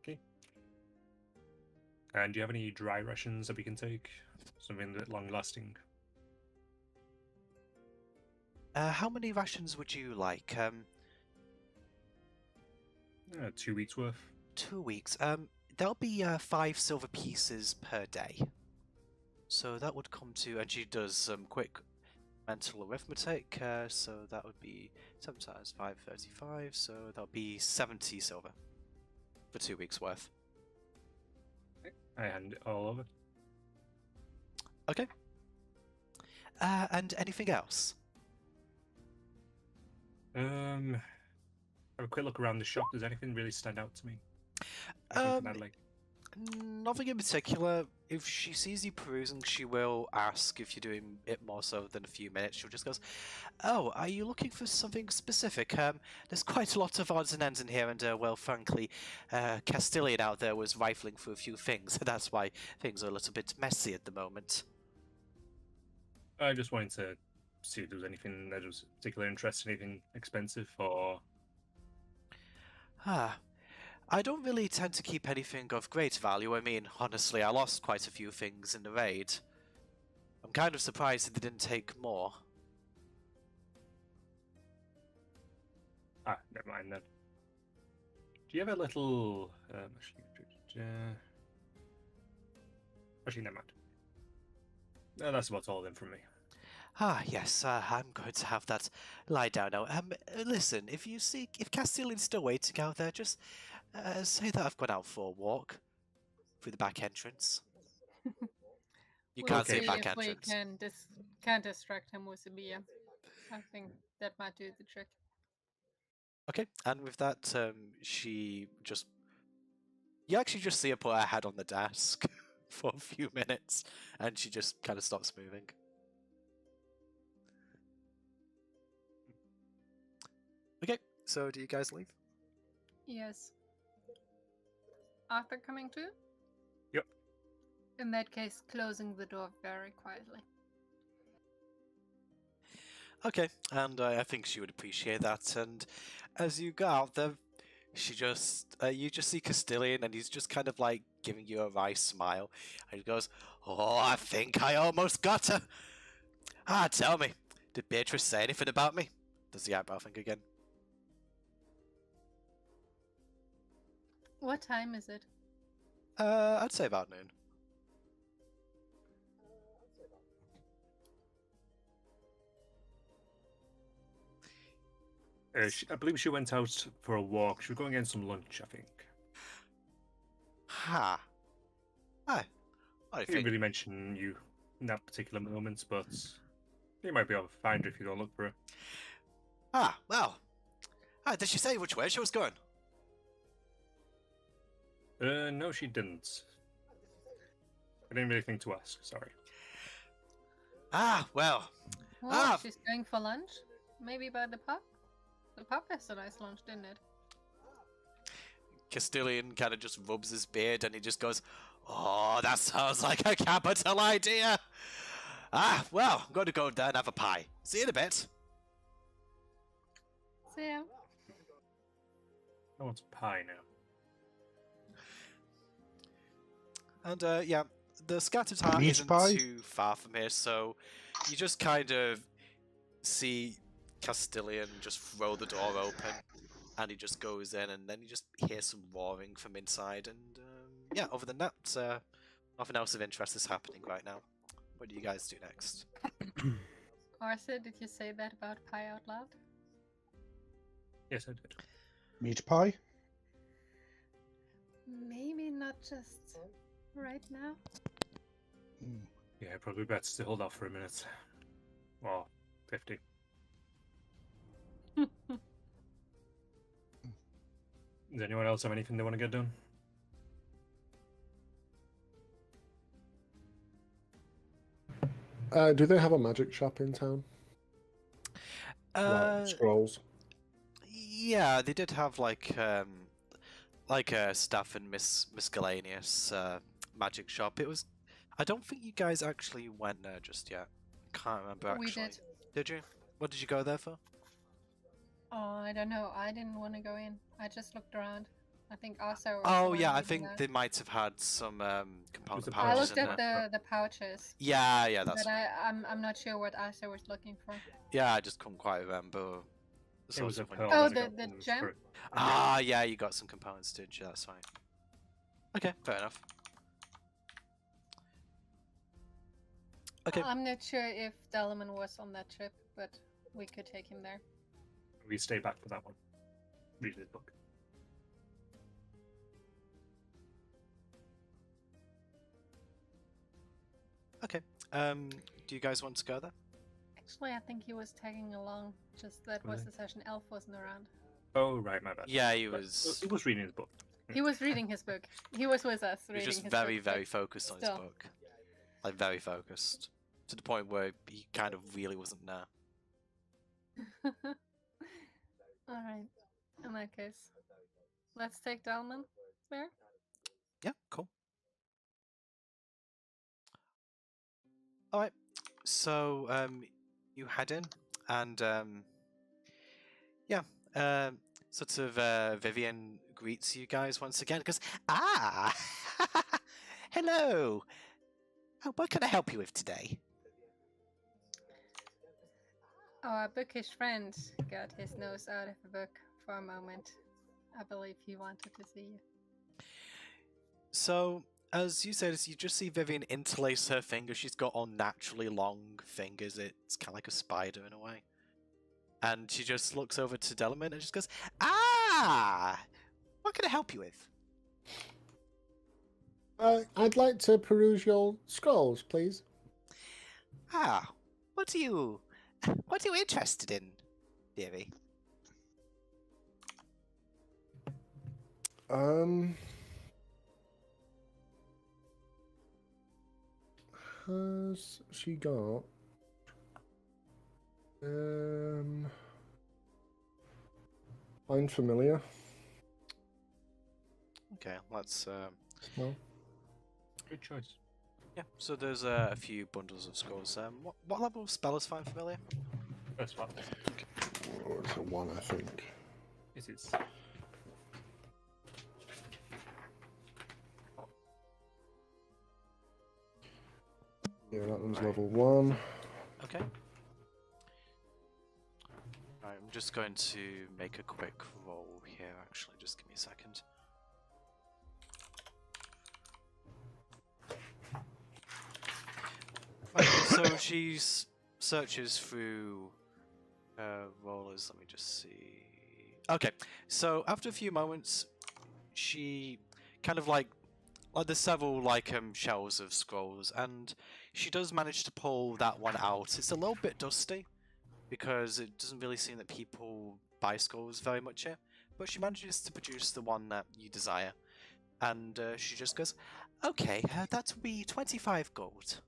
Okay. And do you have any dry rations that we can take? Something that long lasting? How many rations would you like? 2 weeks worth. 2 weeks. That'll be 5 silver pieces per day. So that would come to, and she does some quick mental arithmetic. So that would be 7 times 5, 35. So that'll be 70 silver for 2 weeks worth. I hand it all over. Okay. And anything else? Have a quick look around the shop. Does anything really stand out to me? Nothing in particular. If she sees you perusing, she will ask if you're doing it more so than a few minutes. She'll just goes, "Oh, are you looking for something specific? There's quite a lot of odds and ends in here, and well, frankly, Castilian out there was rifling for a few things. That's why things are a little bit messy at the moment." I just wanted to see if there was anything that was particularly interesting, anything expensive, or... I don't really tend to keep anything of great value. I mean, honestly, I lost quite a few things in the raid. I'm kind of surprised that they didn't take more. Never mind then. Do you have a little... Actually, never mind. No, that's about all then from me. Yes, I'm going to have that lie down now. Listen, if Castilian's still waiting out there, just say that I've gone out for a walk through the back entrance. You can't say back entrance. We can distract him with a beer. I think that might do the trick. Okay, and with that, you actually just see her put her head on the desk for a few minutes, and she just kind of stops moving. Okay, so do you guys leave? Yes. Arthur coming too? Yep. In that case, closing the door very quietly. Okay, and I think she would appreciate that. And as you go out there, you just see Castilian, and he's just kind of like giving you a wry smile. And he goes, "Oh, I think I almost got her. Tell me, did Beatrice say anything about me?" Does the eyebrow thing again. What time is it? I'd say about noon. I believe she went out for a walk. She was going to get some lunch, I think. Ha. I didn't really mention you in that particular moment, but you might be able to find her if you don't look for her. Well. Did she say which way she was going? No, she didn't. I didn't really think to ask, sorry. Well. She's going for lunch? Maybe by the pub? The pub has a nice lunch, didn't it? Castilian kind of just rubs his beard and he just goes, "Oh, that sounds like a capital idea. Well, I'm going to go there and have a pie. See you in a bit." See ya. I want pie now. And yeah, the scattered heart Meat isn't pie? too far from here, so you just kind of see Castilian just throw the door open, and he just goes in, and then you just hear some roaring from inside, and yeah, other than that, nothing else of interest is happening right now. What do you guys do next? Arthur, did you say that about pie out loud? Yes, I did. Meat pie? Maybe not just right now. Yeah, probably better to hold off for a minute. Or 50. Does anyone else have anything they want to get done? Do they have a magic shop in town? Like scrolls? Yeah, they did have like a staff and miscellaneous magic shop. It was. I don't think you guys actually went there just yet. Can't remember actually. We did. Did you? What did you go there for? Oh, I don't know. I didn't want to go in. I just looked around. I think Asa was Oh the one yeah, I leading think that. they might have had some component the I pouches looked in at there. the pouches, Yeah, that's. but I'm not sure what Asa was looking for. Yeah, I just couldn't quite remember. It was a Sort of pearl. Oh, that I got the from gem? Spirit. Ah, yeah, you got some components, did you? That's right. Okay, fair enough. Okay. I'm not sure if Delman was on that trip, but we could take him there. We stay back for that one. Read his book. Okay. Do you guys want to go there? Actually, I think he was tagging along. Just that was Really? the session Elf wasn't around. Oh, right, my bad. Yeah, he Right, was. He was reading his book. He was reading his book. He was with us He reading was just his very, book, very but focused on his still. book. Like very focused, to the point where he kind of really wasn't there. Alright. In that case, let's take Delman there. Yeah, cool. All right. So you head in, and yeah, sort of Vivian greets you guys once again. Goes, ah, hello. Oh, what can I help you with today? Our bookish friend got his nose out of the book for a moment. I believe he wanted to see you. So, as you said, as you just see Vivian interlace her fingers, she's got unnaturally long fingers. It's kind of like a spider in a way. And she just looks over to Delamain and just goes, ah, what can I help you with? I'd like to peruse your scrolls, please. Ah, what are you interested in, dearie? Has she got find familiar? Okay, let's No. Good choice. yeah. So there's a few bundles of scrolls. What level of spell is Find Familiar? That's fine. Oh, it's a 1, I think. It is. Yeah, that one's level 1. Okay. Right, I'm just going to make a quick roll here. Actually, just give me a second. Right, so she searches through rollers. Let me just see. Okay, so after a few moments, she kind of like there's several shelves of scrolls, and she does manage to pull that one out. It's a little bit dusty because it doesn't really seem that people buy scrolls very much here, but she manages to produce the one that you desire, and she just goes, "Okay, that will be 25 gold."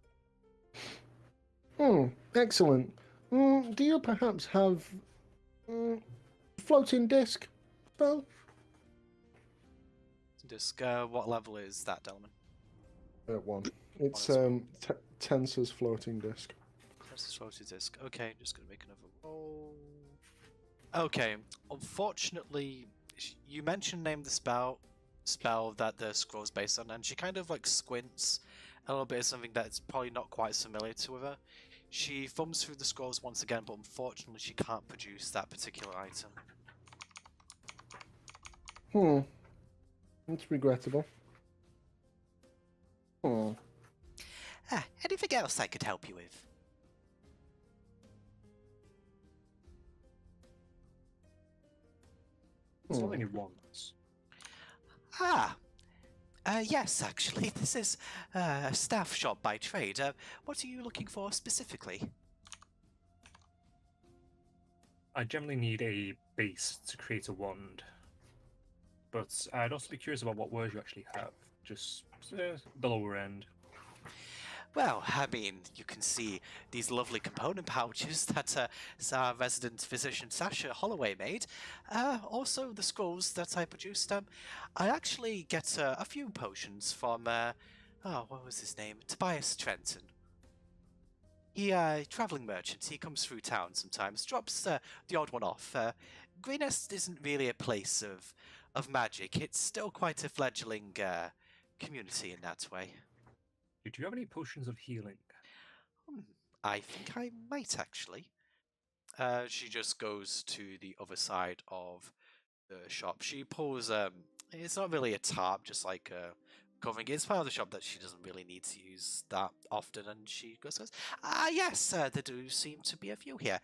Excellent. Do you perhaps have floating disc spell? Disc, what level is that, Delman? 1. It's as well. Tensor's floating disc. Press floating disc. Okay, just gonna make another roll. Okay, unfortunately, you mentioned name the spell that the scroll's based on, and she kind of squints a little bit of something that's probably not quite familiar to her. She thumbs through the scrolls once again, but unfortunately she can't produce that particular item. It's regrettable. Anything else I could help you with? It's only once. Yes, actually, this is a staff shop by trade. What are you looking for specifically? I generally need a base to create a wand, but I'd also be curious about what words you actually have. Just the lower end. Well, I mean, you can see these lovely component pouches that our resident physician Sasha Holloway made. Also, the scrolls that I produced. I actually get a few potions from, what was his name? Tobias Trenton. He, traveling merchant. He comes through town sometimes, drops the odd one off. Greenest isn't really a place of magic. It's still quite a fledgling community in that way. Do you have any potions of healing? I think I might actually. She just goes to the other side of the shop. She pulls it's not really a tarp, just like covering it. It's part of the shop that she doesn't really need to use that often, and she goes, yes, there do seem to be a few here.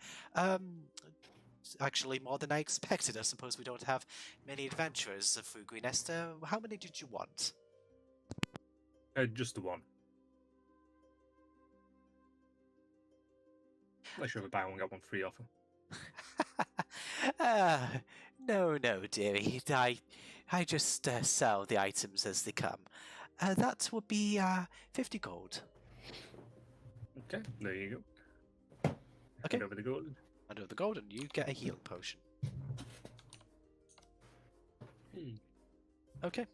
Actually, more than I expected. I suppose we don't have many adventurers through Green Esther. How many did you want? Just the one. Unless you have a buy one get one free offer. No, dearie. I just sell the items as they come. That would be 50 gold. Okay, there you go. Okay. Hand over the gold. Under the gold, and you get a healing potion. Okay.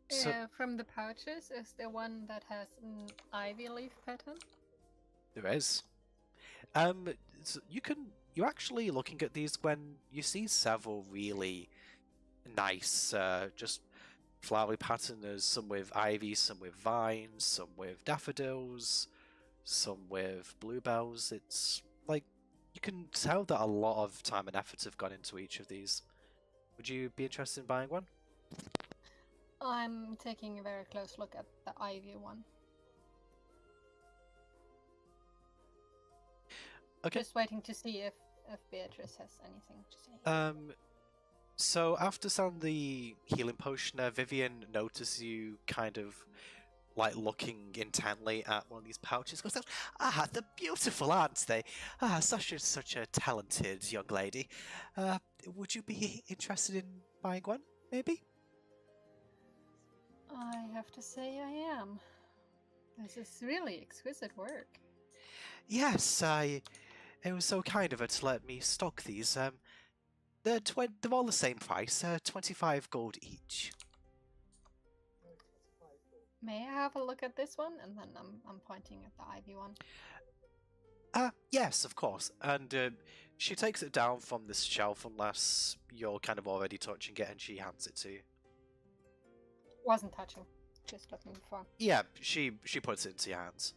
So, from the pouches, is there one that has an ivy leaf pattern? there is. So you're actually looking at these when you see several really nice, just flowery patterns, some with ivy, some with vines, some with daffodils, some with bluebells. It's like, you can tell that a lot of time and effort have gone into each of these. Would you be interested in buying one? I'm taking a very close look at the ivy one. Okay. Just waiting to see if Beatrice has anything to say. So after selling the healing potion, Vivian notices you kind of like looking intently at one of these pouches. Goes, they're beautiful, aren't they? Such a talented young lady. Would you be interested in buying one, maybe? I have to say I am. This is really exquisite work. Yes, it was so kind of her to let me stock these. They're all the same price, 25 gold each. May I have a look at this one? And then I'm pointing at the ivy one. Yes, of course. And she takes it down from this shelf unless you're kind of already touching it, and she hands it to you. Wasn't touching, just looking for. Yeah, she puts it into your hands.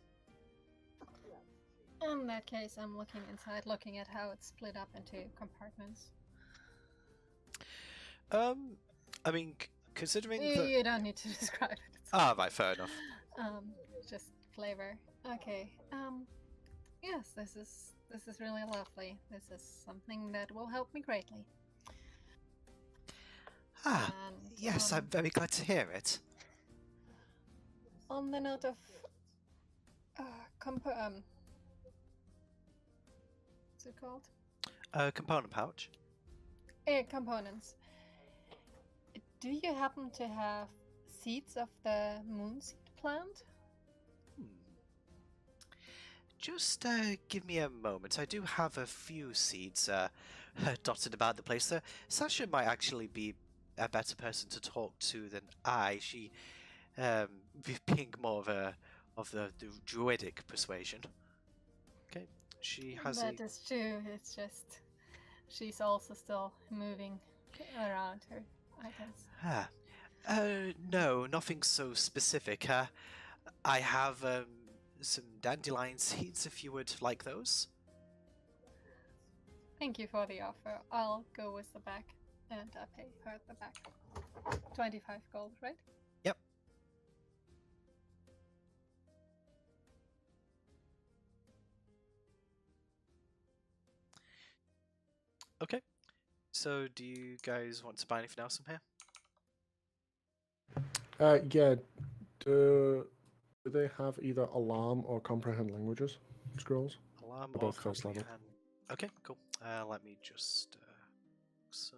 In that case, I'm looking inside, looking at how it's split up into compartments. I mean, considering that... You don't need to describe it. Right, fair enough. Just flavor. Okay. Yes, this is really lovely. This is something that will help me greatly. And, yes, I'm very glad to hear it. On the note of what's it called? Component pouch. Components. Do you happen to have seeds of the moonseed plant? Just give me a moment. I do have a few seeds dotted about the place. Sasha might actually be a better person to talk to than I. She, being more of the druidic persuasion. Okay, she has. That is true. It's just she's also still moving around her items. No, nothing so specific. I have some dandelion seeds if you would like those. Thank you for the offer. I'll go with the back, and I pay her at the back. 25 gold, right? Yep. Okay. So, do you guys want to buy anything else from here? Yeah. Do they have either alarm or comprehend languages scrolls? Alarm They're or both first level. comprehend? Okay, cool. Let me just so.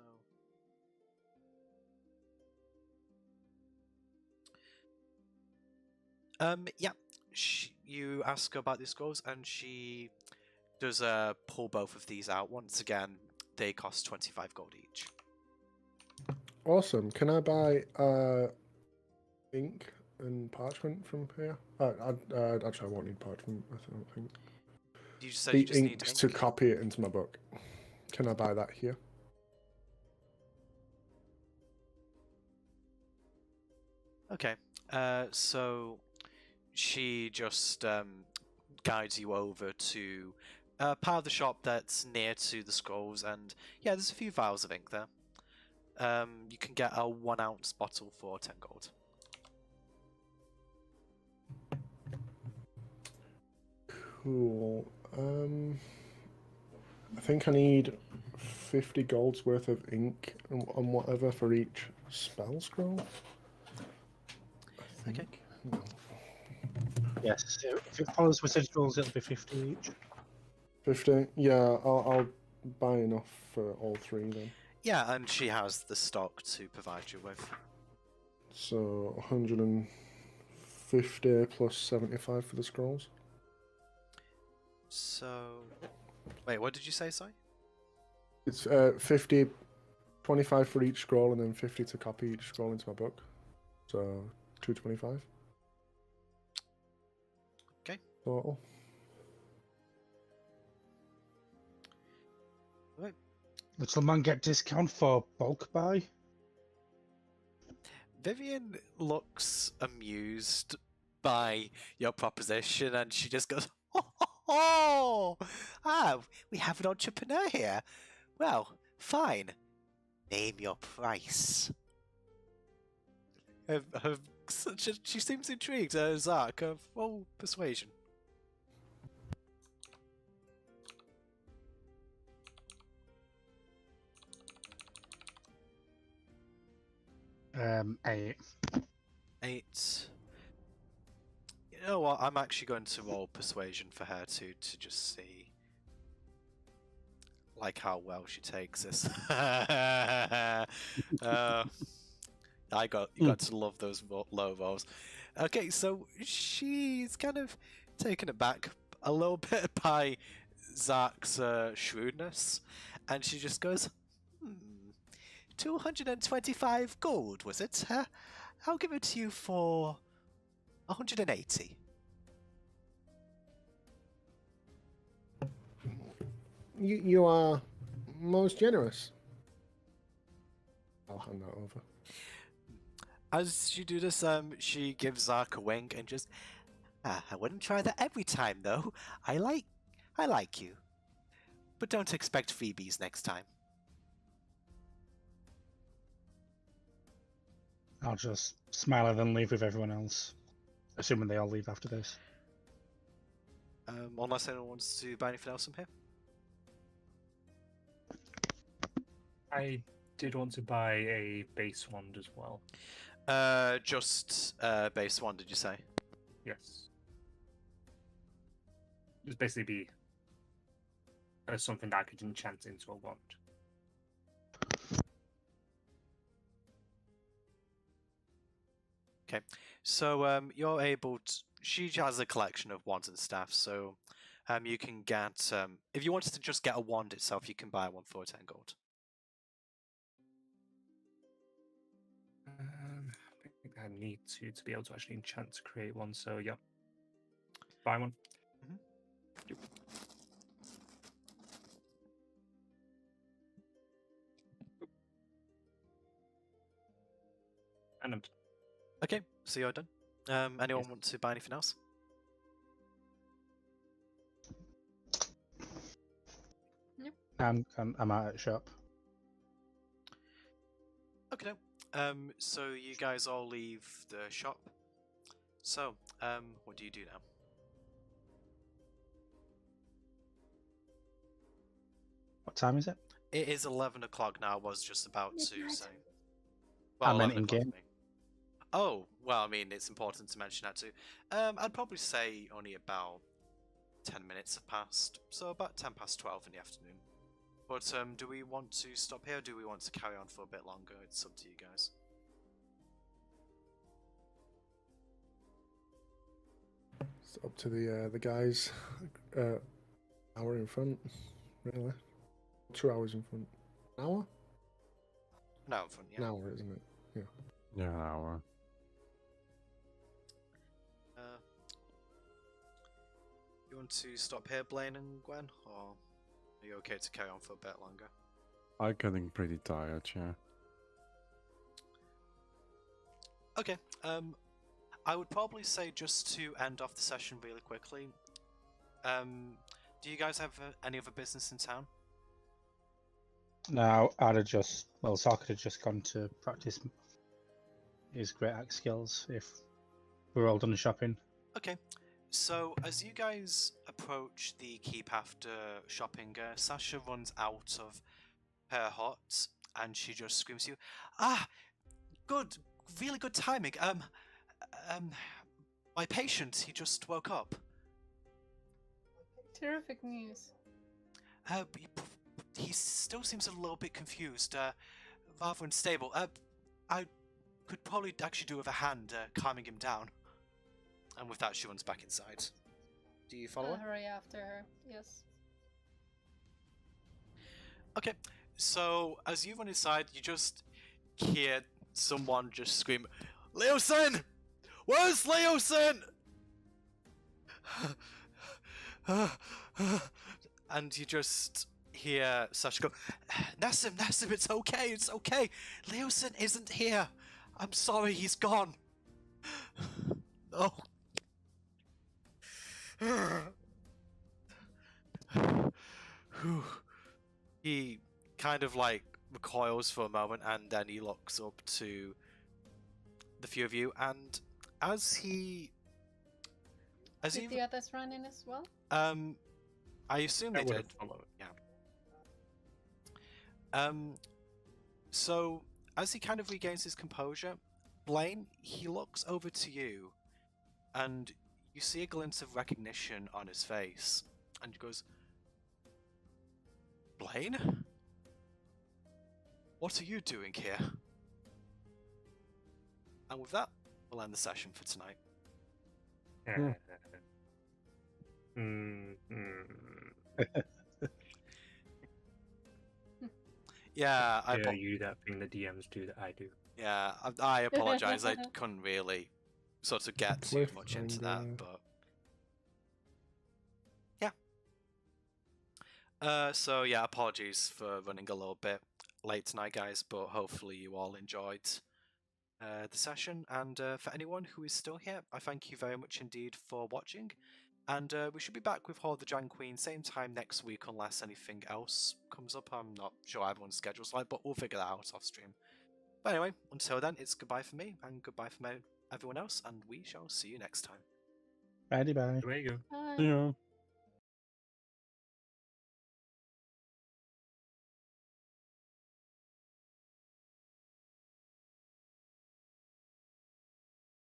Yeah. you ask her about the scrolls, and she does pull both of these out. Once again, they cost 25 gold each. Awesome. Can I buy ink and parchment from here? Actually, I won't need parchment. I don't think. You said The you just need ink ink? to copy it into my book. Can I buy that here? Okay. So she just guides you over to part of the shop that's near to the scrolls, and yeah, there's a few vials of ink there. You can get a 1 ounce bottle for 10 gold. Cool. I think I need 50 gold's worth of ink and whatever for each spell scroll. I think. No. Yes. If it follows percentage rules, it'll be 50 each. 50? Yeah, I'll buy enough for all 3 then. Yeah, and she has the stock to provide you with. So 150 plus 75 for the scrolls. So, wait, what did you say, sorry? It's 50, 25 for each scroll, and then 50 to copy each scroll into my book. So 225. Okay. Total. Right. Does someone get discount for bulk buy? Vivian looks amused by your proposition, and she just goes, "Oh, we have an entrepreneur here. Well, fine. Name your price." She seems intrigued. Zark, roll persuasion. 8. 8. You know what? I'm actually going to roll persuasion for her to just see, like, how well she takes this. You got to love those low rolls. Okay, so she's kind of taken aback a little bit by Zark's shrewdness, and she just goes, 225 gold, was it? I'll give it to you for 180. You are most generous. I'll hand that over. As you do this, she gives Zark a wink and just, I wouldn't try that every time though. I like you, but don't expect freebies next time. I'll just smile and then leave with everyone else, assuming they all leave after this. Unless anyone wants to buy anything else from here. I did want to buy a base wand as well. Just base one, did you say? Yes. Just basically be something that I could enchant into a wand. Okay, so you're able to. She has a collection of wands and staffs, so you can get. If you wanted to just get a wand itself, you can buy one for 10 gold. I think I need to be able to actually enchant to create one, so yeah. Buy one. Yep. And I'm Okay, so you're done. Anyone want to buy anything else? I'm out at shop. Okay, so you guys all leave the shop. So, what do you do now? What time is it? It is 11 o'clock now. I was just about to Midnight. say. I meant 11 in o'clock game. for me. Oh, well, I mean, it's important to mention that too. I'd probably say only about 10 minutes have passed, so about 10 past 12 in the afternoon. But do we want to stop here, or do we want to carry on for a bit longer? It's up to you guys. It's up to the guys. Hour in front, really. 2 hours in front. An hour? No, in front, yeah. An hour, isn't it? Yeah. Yeah, an hour. You want to stop here, Blaine and Gwen, or are you okay to carry on for a bit longer? I'm getting pretty tired, yeah. Okay. I would probably say, just to end off the session really quickly. Do you guys have any other business in town? Now, I'd have just, well, Sark had just gone to practice his great axe skills if we're all done shopping. Okay. So, as you guys approach the keep after shopping, Sasha runs out of her hut and she just screams to you, "Ah! Good! Really good timing! My patient, he just woke up." Terrific news. He still seems a little bit confused, rather unstable. I could probably actually do with a hand calming him down. And with that, she runs back inside. Do you follow I'll her? hurry after her. Yes. Okay, so as you run inside, you just hear someone just scream, "Leosin! Where's Leosin?" And you just hear Sasha go, Nassim, it's okay. Leosin isn't here. I'm sorry, he's gone. Oh. He kind of like recoils for a moment and then he looks up to the few of you, and Did the others run in as well? I assume they I would did. have followed. Yeah. So as he kind of regains his composure, Blaine, he looks over to you, and you see a glint of recognition on his face, and he goes, "Blaine? What are you doing here?" And with that, we'll end the session for tonight. Yeah, You do that thing the DMs do that I do. Yeah, I apologise. I couldn't really sort of get too much into that, but yeah. So yeah, apologies for running a little bit late tonight, guys. But hopefully you all enjoyed the session. And for anyone who is still here, I thank you very much indeed for watching. And we should be back with Hoard the Dragon Queen same time next week, unless anything else comes up. I'm not sure everyone's schedule's like, but we'll figure that out off stream. But anyway, until then, it's goodbye for me, and goodbye from everyone else, and we shall see you next time. Bye. There you go. Bye. Yeah.